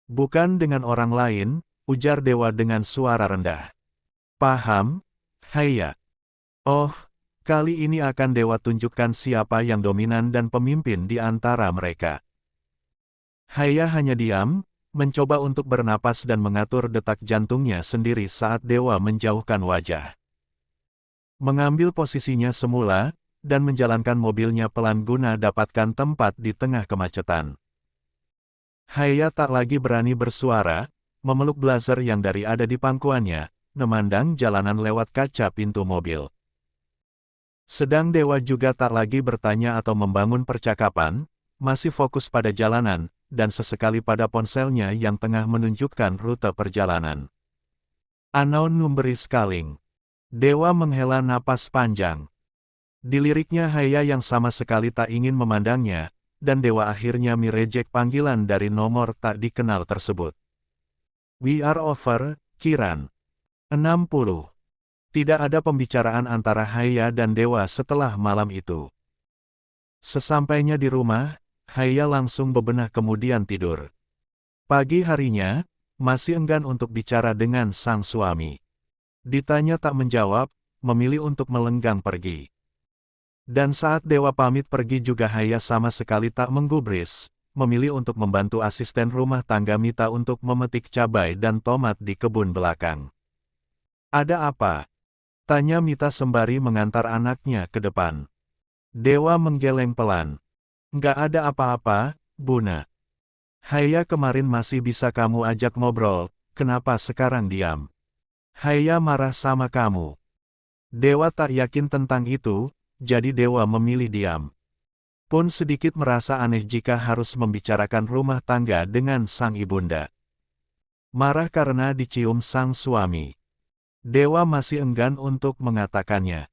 Bukan dengan orang lain, ujar Dewa dengan suara rendah. Paham, Haiya? Oh, kali ini akan Dewa tunjukkan siapa yang dominan dan pemimpin di antara mereka. Haiya hanya diam, mencoba untuk bernapas dan mengatur detak jantungnya sendiri saat Dewa menjauhkan wajah. Mengambil posisinya semula, dan menjalankan mobilnya pelan guna dapatkan tempat di tengah kemacetan. Haiya tak lagi berani bersuara, memeluk blazer yang dari ada di pangkuannya, memandang jalanan lewat kaca pintu mobil. Sedang Dewa juga tak lagi bertanya atau membangun percakapan, masih fokus pada jalanan, dan sesekali pada ponselnya yang tengah menunjukkan rute perjalanan. Unknown number is calling. Dewa menghela napas panjang. Diliriknya Haiya yang sama sekali tak ingin memandangnya, dan Dewa akhirnya merejek panggilan dari nomor tak dikenal tersebut. We are over, Kiran. 60. Tidak ada pembicaraan antara Haiya dan Dewa setelah malam itu. Sesampainya di rumah, Haiya langsung bebenah kemudian tidur. Pagi harinya, masih enggan untuk bicara dengan sang suami. Ditanya tak menjawab, memilih untuk melenggang pergi. Dan saat Dewa pamit pergi juga Haiya sama sekali tak menggubris, memilih untuk membantu asisten rumah tangga Mita untuk memetik cabai dan tomat di kebun belakang. Ada apa? Tanya Mita sembari mengantar anaknya ke depan. Dewa menggeleng pelan. Nggak ada apa-apa, Buna. Haiya kemarin masih bisa kamu ajak ngobrol, kenapa sekarang diam? Haiya marah sama kamu. Dewa tak yakin tentang itu, jadi Dewa memilih diam. Pun sedikit merasa aneh jika harus membicarakan rumah tangga dengan sang ibunda. Marah karena dicium sang suami. Dewa masih enggan untuk mengatakannya.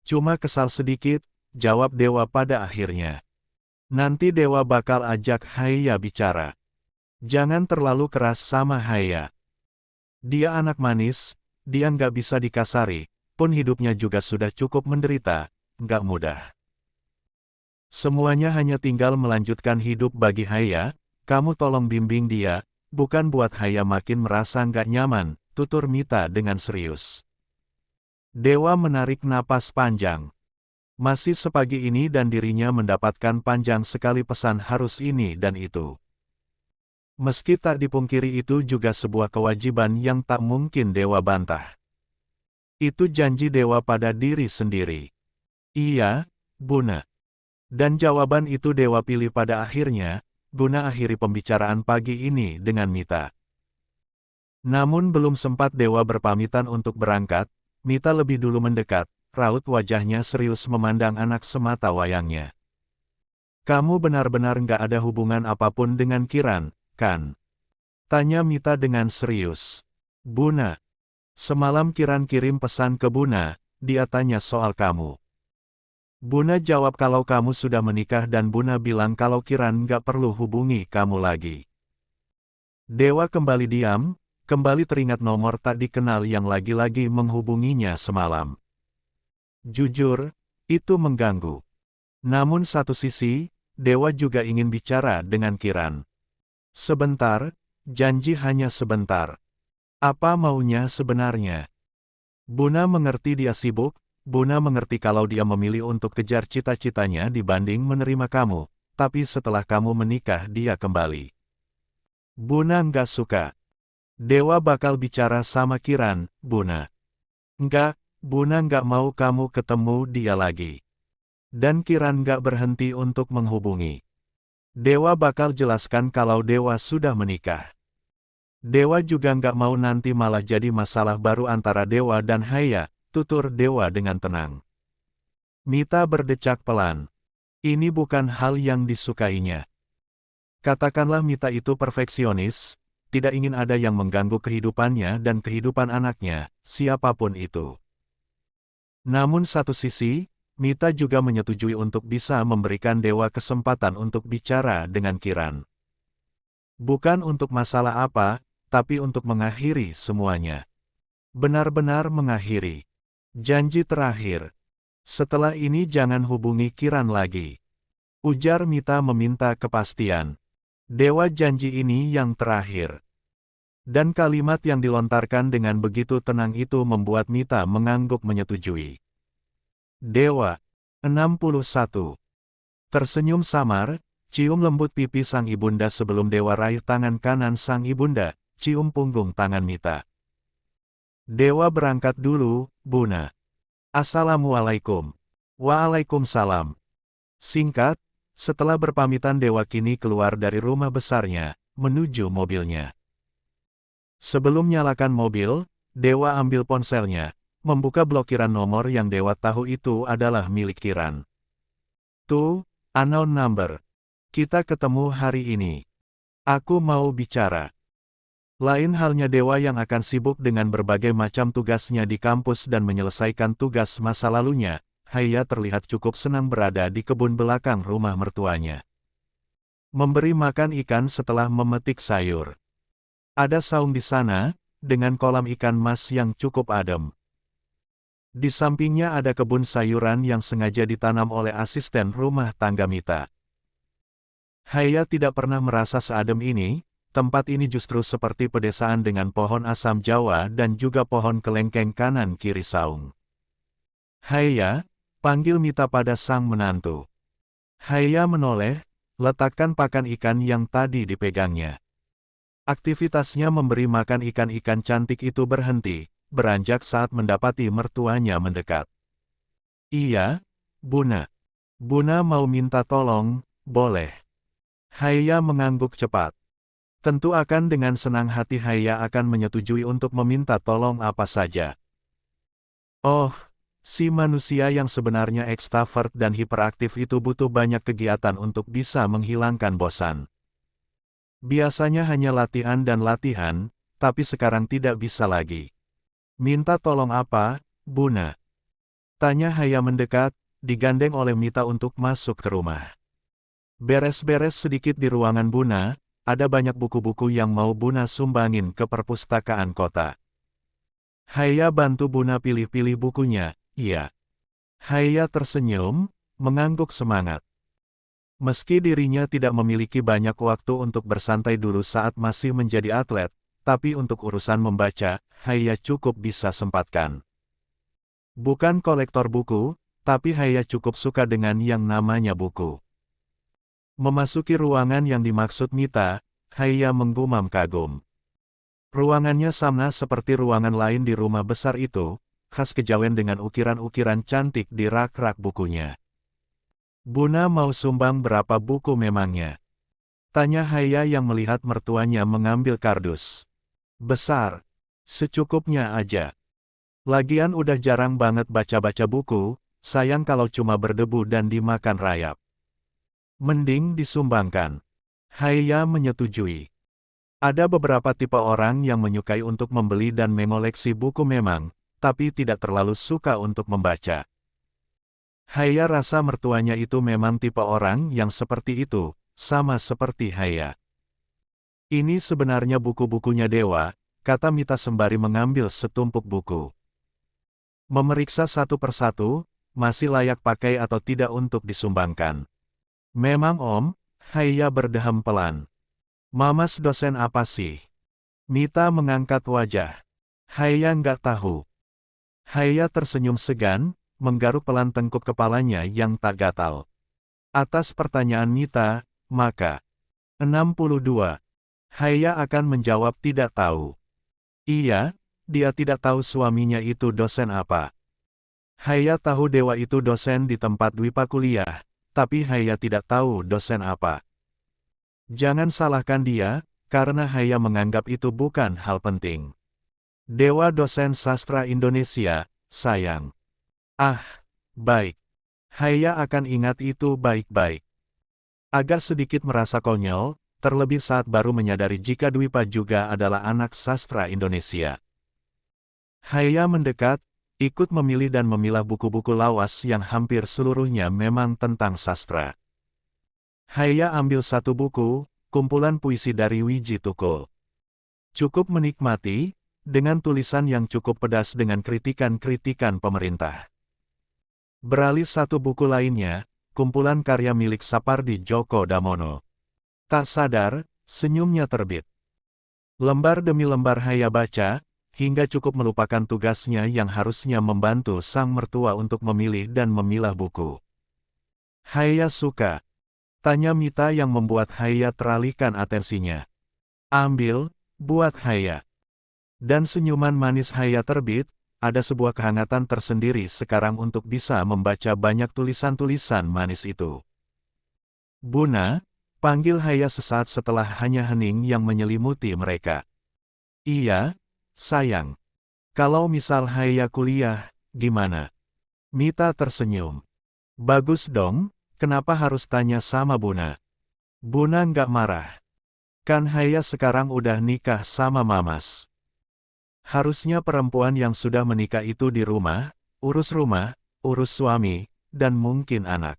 Cuma kesal sedikit, jawab Dewa pada akhirnya. Nanti Dewa bakal ajak Haiya bicara. Jangan terlalu keras sama Haiya. Dia anak manis, dia nggak bisa dikasari, pun hidupnya juga sudah cukup menderita, nggak mudah. Semuanya hanya tinggal melanjutkan hidup bagi Haiya, kamu tolong bimbing dia, bukan buat Haiya makin merasa nggak nyaman, tutur Mita dengan serius. Dewa menarik napas panjang. Masih sepagi ini dan dirinya mendapatkan panjang sekali pesan harus ini dan itu. Meski tak dipungkiri itu juga sebuah kewajiban yang tak mungkin Dewa bantah. Itu janji dewa pada diri sendiri. Iya, Buna. Dan jawaban itu dewa pilih pada akhirnya, guna akhiri pembicaraan pagi ini dengan Mita. Namun belum sempat dewa berpamitan untuk berangkat, Mita lebih dulu mendekat, raut wajahnya serius memandang anak semata wayangnya. Kamu benar-benar nggak ada hubungan apapun dengan Kiran, kan? Tanya Mita dengan serius. Buna. Semalam Kiran kirim pesan ke Buna, dia tanya soal kamu. Buna jawab kalau kamu sudah menikah dan Buna bilang kalau Kiran nggak perlu hubungi kamu lagi. Dewa kembali diam, kembali teringat nomor tak dikenal yang lagi-lagi menghubunginya semalam. Jujur, itu mengganggu. Namun satu sisi, Dewa juga ingin bicara dengan Kiran. Sebentar, janji hanya sebentar. Apa maunya sebenarnya? Buna mengerti dia sibuk, Buna mengerti kalau dia memilih untuk kejar cita-citanya dibanding menerima kamu, tapi setelah kamu menikah dia kembali. Buna nggak suka. Dewa bakal bicara sama Kiran, Buna. Nggak, Buna nggak mau kamu ketemu dia lagi. Dan Kiran nggak berhenti untuk menghubungi. Dewa bakal jelaskan kalau Dewa sudah menikah. Dewa juga nggak mau nanti malah jadi masalah baru antara Dewa dan Haya, tutur Dewa dengan tenang. Mita berdecak pelan. Ini bukan hal yang disukainya. Katakanlah Mita itu perfeksionis, tidak ingin ada yang mengganggu kehidupannya dan kehidupan anaknya, siapapun itu. Namun satu sisi, Mita juga menyetujui untuk bisa memberikan Dewa kesempatan untuk bicara dengan Kiran. Bukan untuk masalah apa, tapi untuk mengakhiri semuanya. Benar-benar mengakhiri. Janji terakhir. Setelah ini jangan hubungi Kiran lagi. Ujar Mita meminta kepastian. Dewa janji ini yang terakhir. Dan kalimat yang dilontarkan dengan begitu tenang itu membuat Mita mengangguk menyetujui. Dewa. 61. Tersenyum samar, cium lembut pipi sang ibunda sebelum Dewa raih tangan kanan sang ibunda, cium punggung tangan Mita. Dewa berangkat dulu, Buna. Assalamualaikum. Waalaikumsalam. Singkat, setelah berpamitan Dewa kini keluar dari rumah besarnya, menuju mobilnya. Sebelum nyalakan mobil, Dewa ambil ponselnya, membuka blokiran nomor yang Dewa tahu itu adalah milik Kiran. Tuh, unknown number. Kita ketemu hari ini. Aku mau bicara. Lain halnya Dewa yang akan sibuk dengan berbagai macam tugasnya di kampus dan menyelesaikan tugas masa lalunya, Haya terlihat cukup senang berada di kebun belakang rumah mertuanya. Memberi makan ikan setelah memetik sayur. Ada saung di sana, dengan kolam ikan mas yang cukup adem. Di sampingnya ada kebun sayuran yang sengaja ditanam oleh asisten rumah tangga Mita. Haya tidak pernah merasa seadem ini. Tempat ini justru seperti pedesaan dengan pohon asam Jawa dan juga pohon kelengkeng kanan kiri saung. Haya, panggil Mita pada sang menantu. Haya menoleh, letakkan pakan ikan yang tadi dipegangnya. Aktivitasnya memberi makan ikan-ikan cantik itu berhenti, beranjak saat mendapati mertuanya mendekat. Iya, Buna. Buna mau minta tolong, boleh. Haya mengangguk cepat. Tentu akan dengan senang hati Haya akan menyetujui untuk meminta tolong apa saja. Oh, si manusia yang sebenarnya ekstrovert dan hiperaktif itu butuh banyak kegiatan untuk bisa menghilangkan bosan. Biasanya hanya latihan dan latihan, tapi sekarang tidak bisa lagi. Minta tolong apa, Buna? Tanya Haya mendekat, digandeng oleh Mita untuk masuk ke rumah. Beres-beres sedikit di ruangan Buna. Ada banyak buku-buku yang mau Buna sumbangin ke perpustakaan kota. Haya bantu Buna pilih-pilih bukunya, iya. Haya tersenyum, mengangguk semangat. Meski dirinya tidak memiliki banyak waktu untuk bersantai dulu saat masih menjadi atlet, tapi untuk urusan membaca, Haya cukup bisa sempatkan. Bukan kolektor buku, tapi Haya cukup suka dengan yang namanya buku. Memasuki ruangan yang dimaksud Mita, Haya menggumam kagum. Ruangannya sama seperti ruangan lain di rumah besar itu, khas kejawen dengan ukiran-ukiran cantik di rak-rak bukunya. Buna mau sumbang berapa buku memangnya? Tanya Haya yang melihat mertuanya mengambil kardus. Besar. Secukupnya aja. Lagian udah jarang banget baca-baca buku, sayang kalau cuma berdebu dan dimakan rayap. Mending disumbangkan. Haya menyetujui. Ada beberapa tipe orang yang menyukai untuk membeli dan mengoleksi buku memang, tapi tidak terlalu suka untuk membaca. Haya rasa mertuanya itu memang tipe orang yang seperti itu, sama seperti Haya. Ini sebenarnya buku-bukunya Dewa, kata Mita sembari mengambil setumpuk buku. Memeriksa satu persatu, masih layak pakai atau tidak untuk disumbangkan. Memang Om, Haya berdeham pelan. Mamas dosen apa sih? Mita mengangkat wajah. Haya nggak tahu. Haya tersenyum segan, menggaruk pelan tengkuk kepalanya yang tak gatal. Atas pertanyaan Mita, maka 62. Haya akan menjawab tidak tahu. Iya, dia tidak tahu suaminya itu dosen apa. Haya tahu Dewa itu dosen di tempat Dwipa kuliah, tapi Haya tidak tahu dosen apa. Jangan salahkan dia, karena Haya menganggap itu bukan hal penting. Dewa dosen sastra Indonesia, sayang. Ah, baik. Haya akan ingat itu baik-baik. Agak sedikit merasa konyol, terlebih saat baru menyadari jika Dwipa juga adalah anak sastra Indonesia. Haya mendekat, ikut memilih dan memilah buku-buku lawas yang hampir seluruhnya memang tentang sastra. Haya ambil satu buku, kumpulan puisi dari Wiji Tukul. Cukup menikmati, dengan tulisan yang cukup pedas dengan kritikan-kritikan pemerintah. Beralih satu buku lainnya, kumpulan karya milik Sapardi Djoko Damono. Tak sadar, senyumnya terbit. Lembar demi lembar Haya baca, hingga cukup melupakan tugasnya yang harusnya membantu sang mertua untuk memilih dan memilah buku. Haya suka. Tanya Mita yang membuat Haya teralihkan atensinya. Ambil, buat Haya. Dan senyuman manis Haya terbit, ada sebuah kehangatan tersendiri sekarang untuk bisa membaca banyak tulisan-tulisan manis itu. Buna, panggil Haya sesaat setelah hanya hening yang menyelimuti mereka. Iya, sayang. Kalau misal Haya kuliah, gimana? Mita tersenyum. Bagus dong, kenapa harus tanya sama Buna? Buna nggak marah. Kan Haya sekarang udah nikah sama Mamas. Harusnya perempuan yang sudah menikah itu di rumah, urus suami, dan mungkin anak.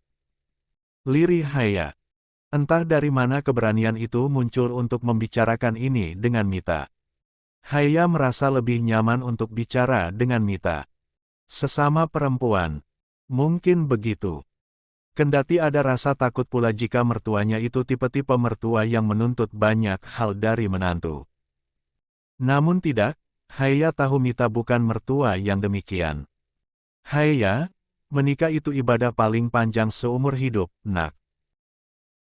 Lirih Haya. Entah dari mana keberanian itu muncul untuk membicarakan ini dengan Mita. Haya merasa lebih nyaman untuk bicara dengan Mita. Sesama perempuan. Mungkin begitu. Kendati ada rasa takut pula jika mertuanya itu tipe-tipe mertua yang menuntut banyak hal dari menantu. Namun tidak, Haya tahu Mita bukan mertua yang demikian. Haya, menikah itu ibadah paling panjang seumur hidup, nak.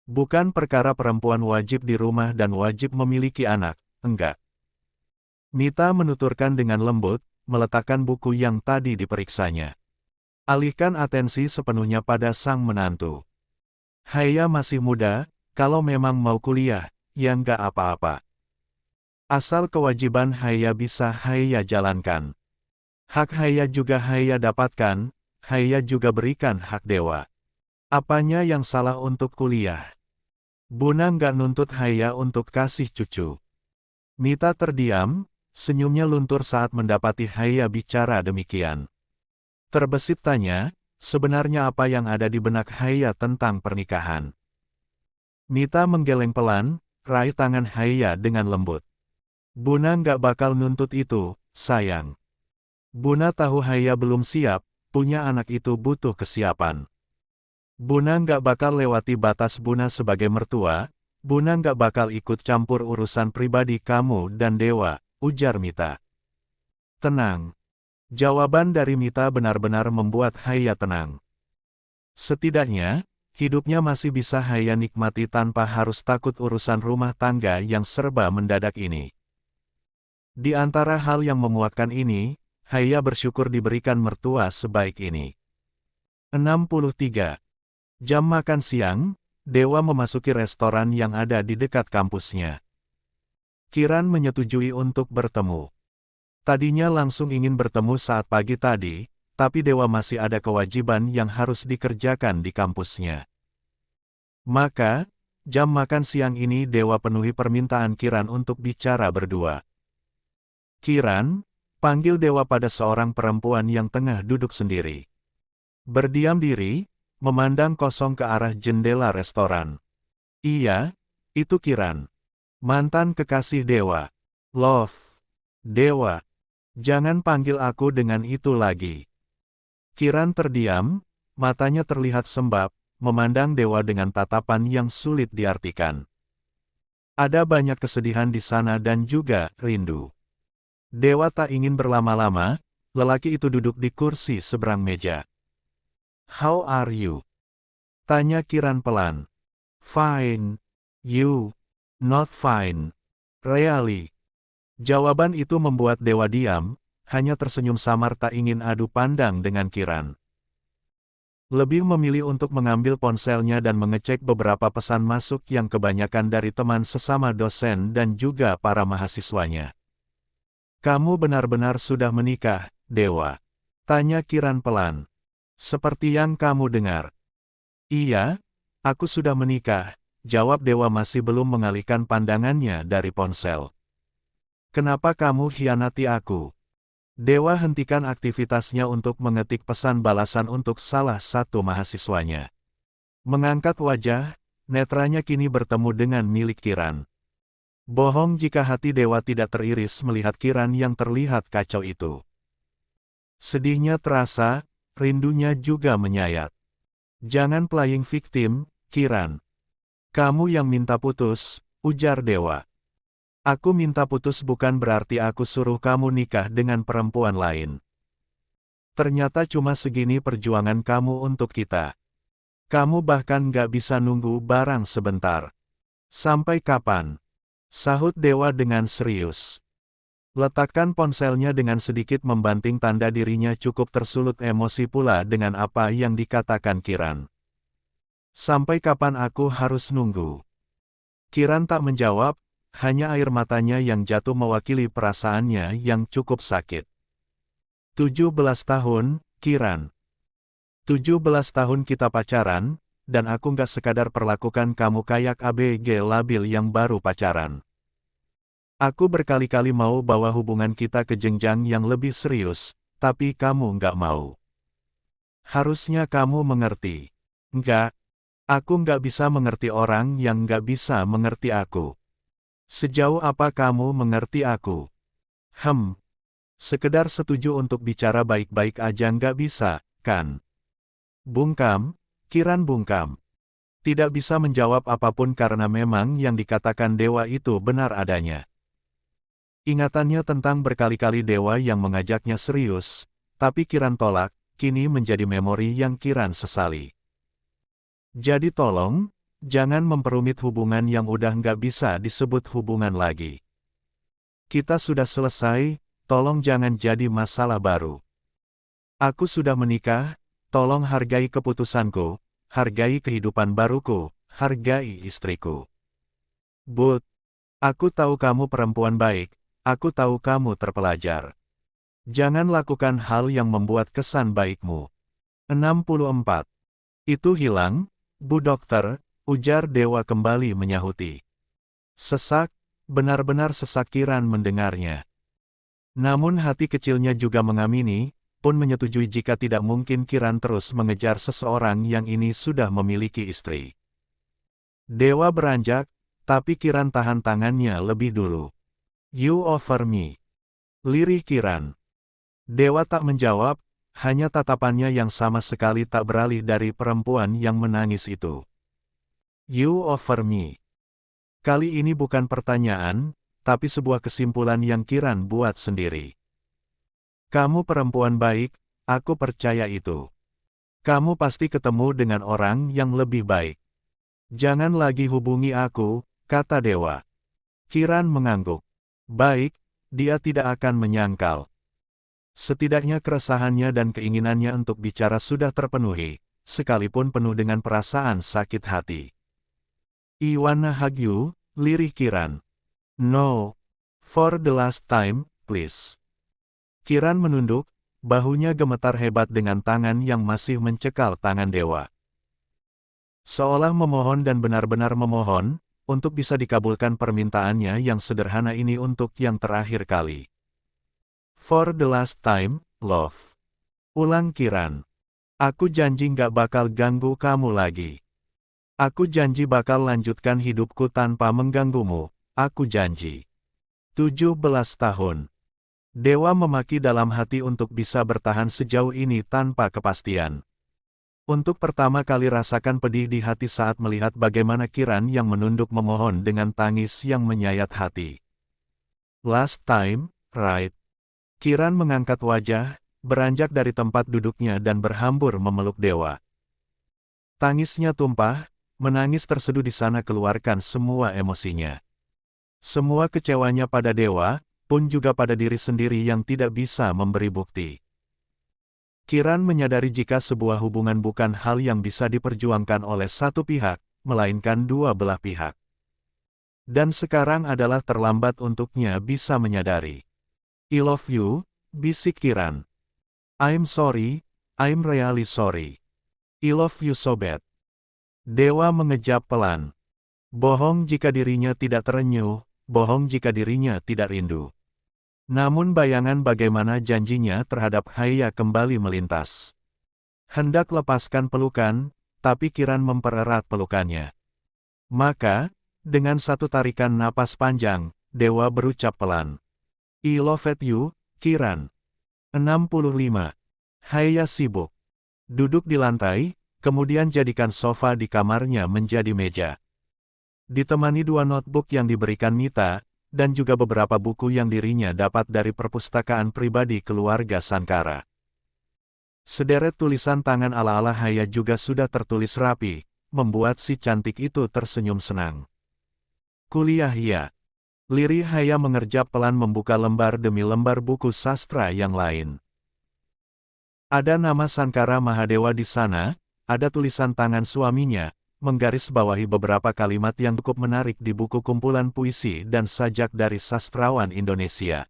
Bukan perkara perempuan wajib di rumah dan wajib memiliki anak, enggak. Mita menuturkan dengan lembut, meletakkan buku yang tadi diperiksanya. Alihkan atensi sepenuhnya pada sang menantu. Haya masih muda, kalau memang mau kuliah, ya enggak apa-apa. Asal kewajiban Haya bisa Haya jalankan. Hak Haya juga Haya dapatkan, Haya juga berikan hak Dewa. Apanya yang salah untuk kuliah? Buna nggak nuntut Haya untuk kasih cucu. Mita terdiam, senyumnya luntur saat mendapati Haya bicara demikian. Terbesit tanya, sebenarnya apa yang ada di benak Haya tentang pernikahan? Mita menggeleng pelan, raih tangan Haya dengan lembut. Buna nggak bakal nuntut itu, sayang. Buna tahu Haya belum siap, punya anak itu butuh kesiapan. Buna nggak bakal lewati batas Buna sebagai mertua, Buna nggak bakal ikut campur urusan pribadi kamu dan Dewa, ujar Mita. Tenang. Jawaban dari Mita benar-benar membuat Haya tenang. Setidaknya, hidupnya masih bisa Haya nikmati tanpa harus takut urusan rumah tangga yang serba mendadak ini. Di antara hal yang memuakkan ini, Haya bersyukur diberikan mertua sebaik ini. 63. Jam makan siang, Dewa memasuki restoran yang ada di dekat kampusnya. Kiran menyetujui untuk bertemu. Tadinya langsung ingin bertemu saat pagi tadi, tapi Dewa masih ada kewajiban yang harus dikerjakan di kampusnya. Maka, jam makan siang ini Dewa penuhi permintaan Kiran untuk bicara berdua. Kiran, panggil Dewa pada seorang perempuan yang tengah duduk sendiri. Berdiam diri, memandang kosong ke arah jendela restoran. Iya, itu Kiran. Mantan kekasih Dewa. Love. Dewa. Jangan panggil aku dengan itu lagi. Kiran terdiam, matanya terlihat sembab, memandang Dewa dengan tatapan yang sulit diartikan. Ada banyak kesedihan di sana dan juga rindu. Dewa tak ingin berlama-lama, lelaki itu duduk di kursi seberang meja. How are you? Tanya Kiran pelan. Fine. You? Not fine. Really? Jawaban itu membuat Dewa diam, hanya tersenyum samar tak ingin adu pandang dengan Kiran. Lebih memilih untuk mengambil ponselnya dan mengecek beberapa pesan masuk yang kebanyakan dari teman sesama dosen dan juga para mahasiswanya. Kamu benar-benar sudah menikah, Dewa? Tanya Kiran pelan. Seperti yang kamu dengar. Iya, aku sudah menikah, jawab Dewa masih belum mengalihkan pandangannya dari ponsel. Kenapa kamu hianati aku? Dewa hentikan aktivitasnya untuk mengetik pesan balasan untuk salah satu mahasiswanya. Mengangkat wajah, netranya kini bertemu dengan milik Kiran. Bohong jika hati Dewa tidak teriris melihat Kiran yang terlihat kacau itu. Sedihnya terasa, rindunya juga menyayat. Jangan playing victim, Kiran. Kamu yang minta putus, ujar Dewa. Aku minta putus bukan berarti aku suruh kamu nikah dengan perempuan lain. Ternyata cuma segini perjuangan kamu untuk kita. Kamu bahkan gak bisa nunggu barang sebentar. Sampai kapan? Sahut Dewa dengan serius. Letakkan ponselnya dengan sedikit membanting tanda dirinya cukup tersulut emosi pula dengan apa yang dikatakan Kiran. Sampai kapan aku harus nunggu? Kiran tak menjawab, hanya air matanya yang jatuh mewakili perasaannya yang cukup sakit. 17 tahun, Kiran. 17 tahun kita pacaran, dan aku gak sekadar perlakukan kamu kayak ABG labil yang baru pacaran. Aku berkali-kali mau bawa hubungan kita ke jenjang yang lebih serius, tapi kamu nggak mau. Harusnya kamu mengerti. Nggak, aku nggak bisa mengerti orang yang nggak bisa mengerti aku. Sejauh apa kamu mengerti aku? Sekedar setuju untuk bicara baik-baik aja nggak bisa, kan? Bungkam, Kiran bungkam. Tidak bisa menjawab apapun karena memang yang dikatakan Dewa itu benar adanya. Ingatannya tentang berkali-kali Dewa yang mengajaknya serius, tapi Kiran tolak, kini menjadi memori yang Kiran sesali. Jadi tolong, jangan memperumit hubungan yang udah nggak bisa disebut hubungan lagi. Kita sudah selesai, tolong jangan jadi masalah baru. Aku sudah menikah, tolong hargai keputusanku, hargai kehidupan baruku, hargai istriku. But, aku tahu kamu perempuan baik. Aku tahu kamu terpelajar. Jangan lakukan hal yang membuat kesan baikmu. 64. Itu hilang, Bu Dokter, ujar Dewa kembali menyahuti. Sesak, benar-benar sesak Kiran mendengarnya. Namun hati kecilnya juga mengamini, pun menyetujui jika tidak mungkin Kiran terus mengejar seseorang yang ini sudah memiliki istri. Dewa beranjak, tapi Kiran tahan tangannya lebih dulu. You offer me. Lirih Kiran. Dewa tak menjawab, hanya tatapannya yang sama sekali tak beralih dari perempuan yang menangis itu. You offer me. Kali ini bukan pertanyaan, tapi sebuah kesimpulan yang Kiran buat sendiri. Kamu perempuan baik, aku percaya itu. Kamu pasti ketemu dengan orang yang lebih baik. Jangan lagi hubungi aku, kata Dewa. Kiran mengangguk. Baik, dia tidak akan menyangkal. Setidaknya keresahannya dan keinginannya untuk bicara sudah terpenuhi, sekalipun penuh dengan perasaan sakit hati. I wanna hug you, lirih Kiran. No. For the last time, please. Kiran menunduk, bahunya gemetar hebat dengan tangan yang masih mencekal tangan dewa. Seolah memohon dan benar-benar memohon, untuk bisa dikabulkan permintaannya yang sederhana ini untuk yang terakhir kali. For the last time, love. Ulang Kiran. Aku janji nggak bakal ganggu kamu lagi. Aku janji bakal lanjutkan hidupku tanpa mengganggumu, aku janji. 17 tahun. Dewa memaki dalam hati untuk bisa bertahan sejauh ini tanpa kepastian. Untuk pertama kali rasakan pedih di hati saat melihat bagaimana Kiran yang menunduk memohon dengan tangis yang menyayat hati. Last time, right? Kiran mengangkat wajah, beranjak dari tempat duduknya dan berhambur memeluk dewa. Tangisnya tumpah, menangis terseduh di sana keluarkan semua emosinya. Semua kecewanya pada dewa, pun juga pada diri sendiri yang tidak bisa memberi bukti. Kiran menyadari jika sebuah hubungan bukan hal yang bisa diperjuangkan oleh satu pihak, melainkan dua belah pihak. Dan sekarang adalah terlambat untuknya bisa menyadari. I love you, bisik Kiran. I'm sorry, I'm really sorry. I love you so bad. Dewa mengejap pelan. Bohong jika dirinya tidak terenyuh, bohong jika dirinya tidak rindu. Namun bayangan bagaimana janjinya terhadap Haya kembali melintas. Hendak lepaskan pelukan, tapi Kiran mempererat pelukannya. Maka, dengan satu tarikan napas panjang, Dewa berucap pelan. I love you, Kiran. 65. Haya sibuk. Duduk di lantai, kemudian jadikan sofa di kamarnya menjadi meja. Ditemani dua notebook yang diberikan Mita, dan juga beberapa buku yang dirinya dapat dari perpustakaan pribadi keluarga Sankara. Sederet tulisan tangan ala-ala Haya juga sudah tertulis rapi, membuat si cantik itu tersenyum senang. Kuliah ya. Lirih Haya mengerjap pelan membuka lembar demi lembar buku sastra yang lain. Ada nama Sankara Mahadewa di sana, ada tulisan tangan suaminya, menggarisbawahi beberapa kalimat yang cukup menarik di buku kumpulan puisi dan sajak dari sastrawan Indonesia.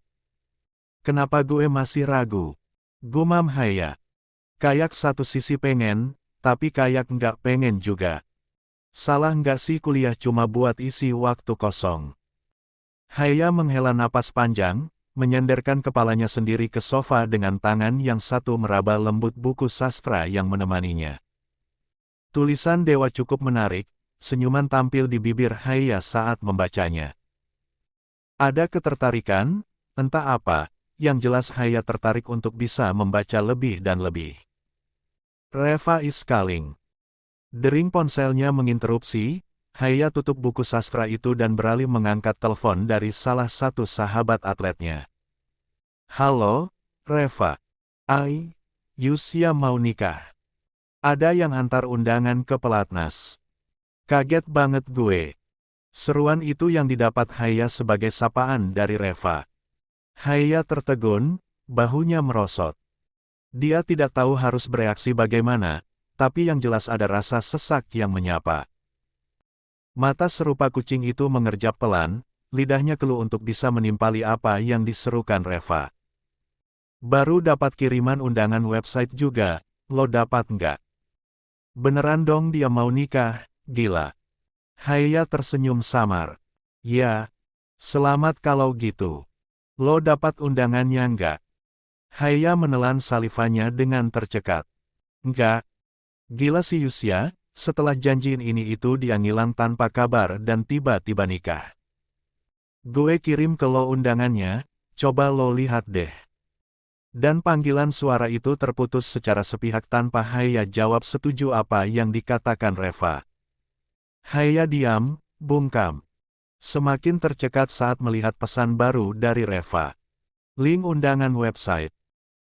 Kenapa gue masih ragu? Gumam Haya. Kayak satu sisi pengen, tapi kayak nggak pengen juga. Salah nggak sih kuliah cuma buat isi waktu kosong? Haya menghela napas panjang, menyandarkan kepalanya sendiri ke sofa dengan tangan yang satu meraba lembut buku sastra yang menemaninya. Tulisan Dewa cukup menarik, senyuman tampil di bibir Haya saat membacanya. Ada ketertarikan, entah apa, yang jelas Haya tertarik untuk bisa membaca lebih dan lebih. Reva is calling. Dering ponselnya menginterupsi, Haya tutup buku sastra itu dan beralih mengangkat telepon dari salah satu sahabat atletnya. Halo, Reva. Yusya mau nikah. Ada yang antar undangan ke pelatnas. Kaget banget gue. Seruan itu yang didapat Haya sebagai sapaan dari Reva. Haya tertegun, bahunya merosot. Dia tidak tahu harus bereaksi bagaimana, tapi yang jelas ada rasa sesak yang menyapa. Mata serupa kucing itu mengerjap pelan, lidahnya keluh untuk bisa menimpali apa yang diserukan Reva. Baru dapat kiriman undangan website juga, lo dapat nggak? Beneran dong dia mau nikah, gila. Haya tersenyum samar. Ya, selamat kalau gitu. Lo dapat undangannya nggak? Haya menelan salivanya dengan tercekat. Nggak. Gila si Yusya, setelah janjiin ini itu dia ngilang tanpa kabar dan tiba-tiba nikah. Gue kirim ke lo undangannya, coba lo lihat deh. Dan panggilan suara itu terputus secara sepihak tanpa Haya jawab setuju apa yang dikatakan Reva. Haya diam, bungkam. Semakin tercekat saat melihat pesan baru dari Reva. Link undangan website.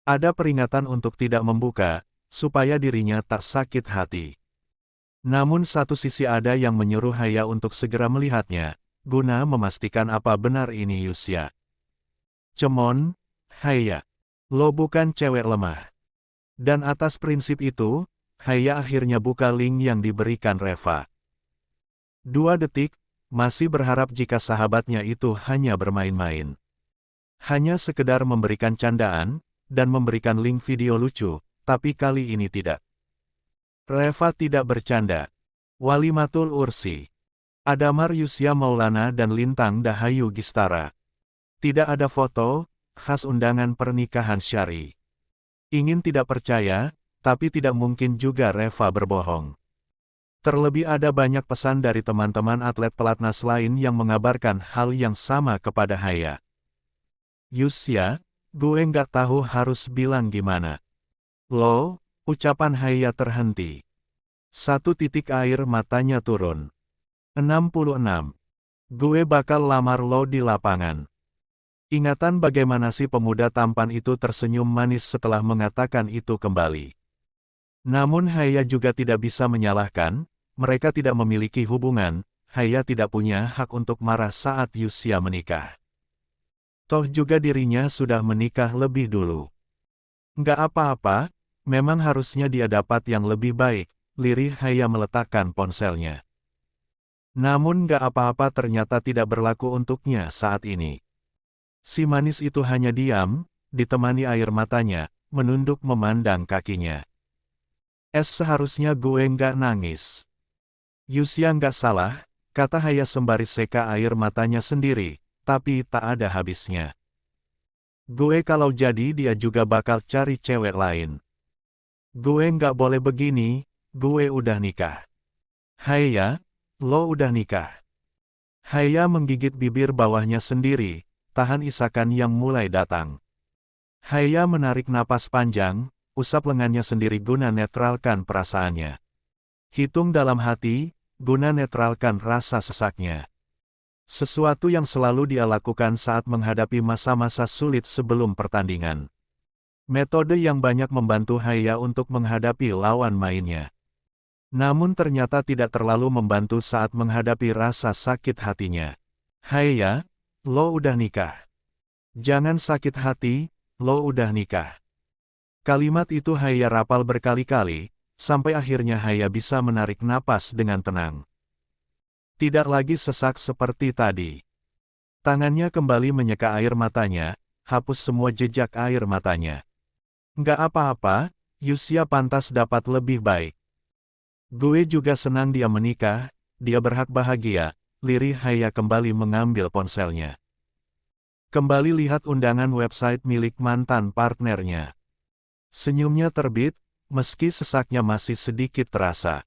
Ada peringatan untuk tidak membuka, supaya dirinya tak sakit hati. Namun satu sisi ada yang menyuruh Haya untuk segera melihatnya, guna memastikan apa benar ini Yusya. Cemon, Haya. Lo bukan cewek lemah. Dan atas prinsip itu, Haya akhirnya buka link yang diberikan Reva. 2 detik, masih berharap jika sahabatnya itu hanya bermain-main. Hanya sekedar memberikan candaan, dan memberikan link video lucu, tapi kali ini tidak. Reva tidak bercanda. Walimatul Ursi. Adamar Yusya Maulana dan Lintang Dahayu Gistara. Tidak ada foto, khas undangan pernikahan syari. Ingin tidak percaya, tapi tidak mungkin juga Reva berbohong. Terlebih ada banyak pesan dari teman-teman atlet pelatnas lain yang mengabarkan hal yang sama kepada Haya. Yusya, gue nggak tahu harus bilang gimana. Lo, ucapan Haya terhenti. 1 titik air matanya turun. 66. Gue bakal lamar lo di lapangan. Ingatan bagaimana si pemuda tampan itu tersenyum manis setelah mengatakan itu kembali. Namun Haya juga tidak bisa menyalahkan, mereka tidak memiliki hubungan, Haya tidak punya hak untuk marah saat Yusya menikah. Toh juga dirinya sudah menikah lebih dulu. Nggak apa-apa, memang harusnya dia dapat yang lebih baik, lirih Haya meletakkan ponselnya. Namun nggak apa-apa ternyata tidak berlaku untuknya saat ini. Si manis itu hanya diam, ditemani air matanya, menunduk memandang kakinya. Seharusnya gue nggak nangis. Yusya nggak salah, kata Haya sembari seka air matanya sendiri, tapi tak ada habisnya. Gue kalau jadi dia juga bakal cari cewek lain. Gue nggak boleh begini, gue udah nikah. Haya, lo udah nikah. Haya menggigit bibir bawahnya sendiri, tahan isakan yang mulai datang. Haya menarik napas panjang, usap lengannya sendiri guna netralkan perasaannya. Hitung dalam hati, guna netralkan rasa sesaknya. Sesuatu yang selalu dia lakukan saat menghadapi masa-masa sulit sebelum pertandingan. Metode yang banyak membantu Haya untuk menghadapi lawan mainnya. Namun ternyata tidak terlalu membantu saat menghadapi rasa sakit hatinya. Haya, lo udah nikah. Jangan sakit hati, lo udah nikah. Kalimat itu Haya rapal berkali-kali, sampai akhirnya Haya bisa menarik napas dengan tenang. Tidak lagi sesak seperti tadi. Tangannya kembali menyeka air matanya, hapus semua jejak air matanya. Nggak apa-apa, Yusya pantas dapat lebih baik. Gue juga senang dia menikah, dia berhak bahagia, lirih Haya kembali mengambil ponselnya. Kembali lihat undangan website milik mantan partnernya. Senyumnya terbit, meski sesaknya masih sedikit terasa.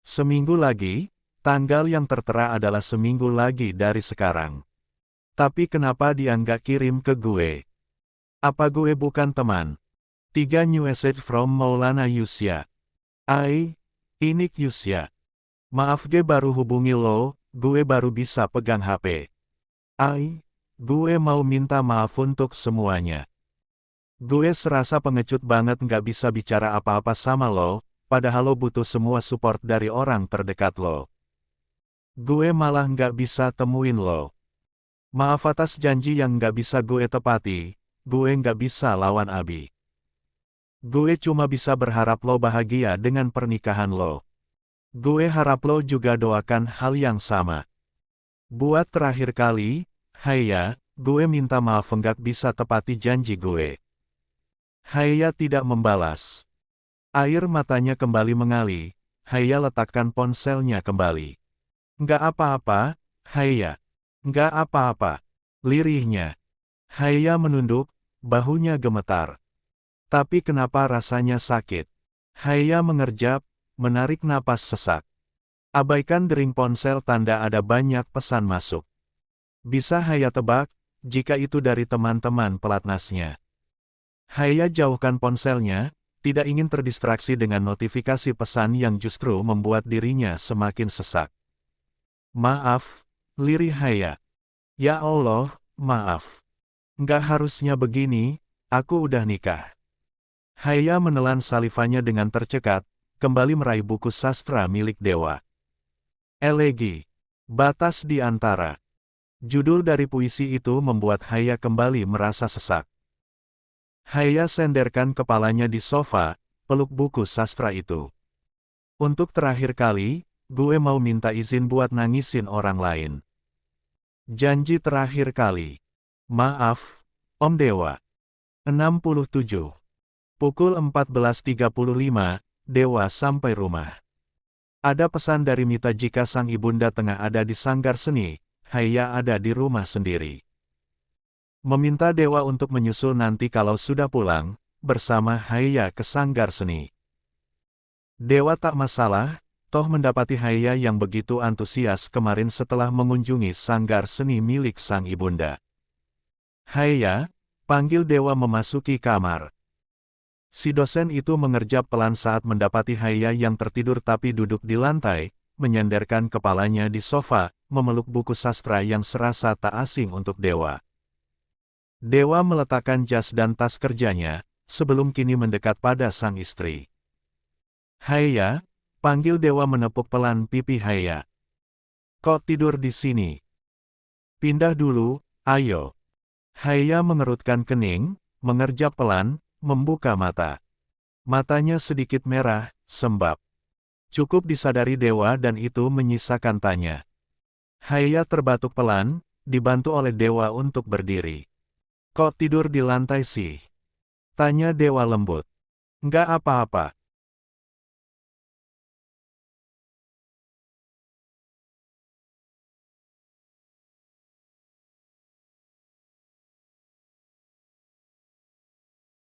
Seminggu lagi, tanggal yang tertera adalah seminggu lagi dari sekarang. Tapi kenapa dia nggak kirim ke gue? Apa gue bukan teman? 3 new message from Maulana Yusya. Inik Yusya. Maaf gue baru hubungi lo, gue baru bisa pegang HP. Gue mau minta maaf untuk semuanya. Gue serasa pengecut banget nggak bisa bicara apa-apa sama lo, padahal lo butuh semua support dari orang terdekat lo. Gue malah nggak bisa temuin lo. Maaf atas janji yang nggak bisa gue tepati, gue nggak bisa lawan Abi. Gue cuma bisa berharap lo bahagia dengan pernikahan lo. Gue harap lo juga doakan hal yang sama. Buat terakhir kali, Haya, gue minta maaf nggak bisa tepati janji gue. Haya tidak membalas. Air matanya kembali mengalir, Haya letakkan ponselnya kembali. Nggak apa-apa, Haya. Nggak apa-apa. Lirihnya. Haya menunduk, bahunya gemetar. Tapi kenapa rasanya sakit? Haya mengerjap, menarik napas sesak. Abaikan dering ponsel tanda ada banyak pesan masuk. Bisa Haya tebak, jika itu dari teman-teman pelatnasnya. Haya jauhkan ponselnya, tidak ingin terdistraksi dengan notifikasi pesan yang justru membuat dirinya semakin sesak. Maaf, lirih Haya. Ya Allah, maaf. Nggak harusnya begini, aku udah nikah. Haya menelan salivanya dengan tercekat, kembali meraih buku sastra milik Dewa. Elegi. Batas di antara. Judul dari puisi itu membuat Haya kembali merasa sesak. Haya senderkan kepalanya di sofa, peluk buku sastra itu. Untuk terakhir kali, gue mau minta izin buat nangisin orang lain. Janji terakhir kali. Maaf, Om Dewa. 67. Pukul 14.35, Dewa sampai rumah. Ada pesan dari Mita jika sang ibunda tengah ada di sanggar seni, Haya ada di rumah sendiri. Meminta Dewa untuk menyusul nanti kalau sudah pulang, bersama Haya ke sanggar seni. Dewa tak masalah, toh mendapati Haya yang begitu antusias kemarin setelah mengunjungi sanggar seni milik sang ibunda. Haya, panggil Dewa memasuki kamar. Si dosen itu mengerjap pelan saat mendapati Haya yang tertidur tapi duduk di lantai, menyandarkan kepalanya di sofa, memeluk buku sastra yang serasa tak asing untuk Dewa. Dewa meletakkan jas dan tas kerjanya, sebelum kini mendekat pada sang istri. Haya, panggil Dewa menepuk pelan pipi Haya. Kok tidur di sini? Pindah dulu, ayo. Haya mengerutkan kening, mengerjap pelan, membuka mata. Matanya sedikit merah, sembab. Cukup disadari Dewa dan itu menyisakan tanya. Haya terbatuk pelan, dibantu oleh Dewa untuk berdiri. Kok tidur di lantai sih? Tanya Dewa lembut. Nggak apa-apa,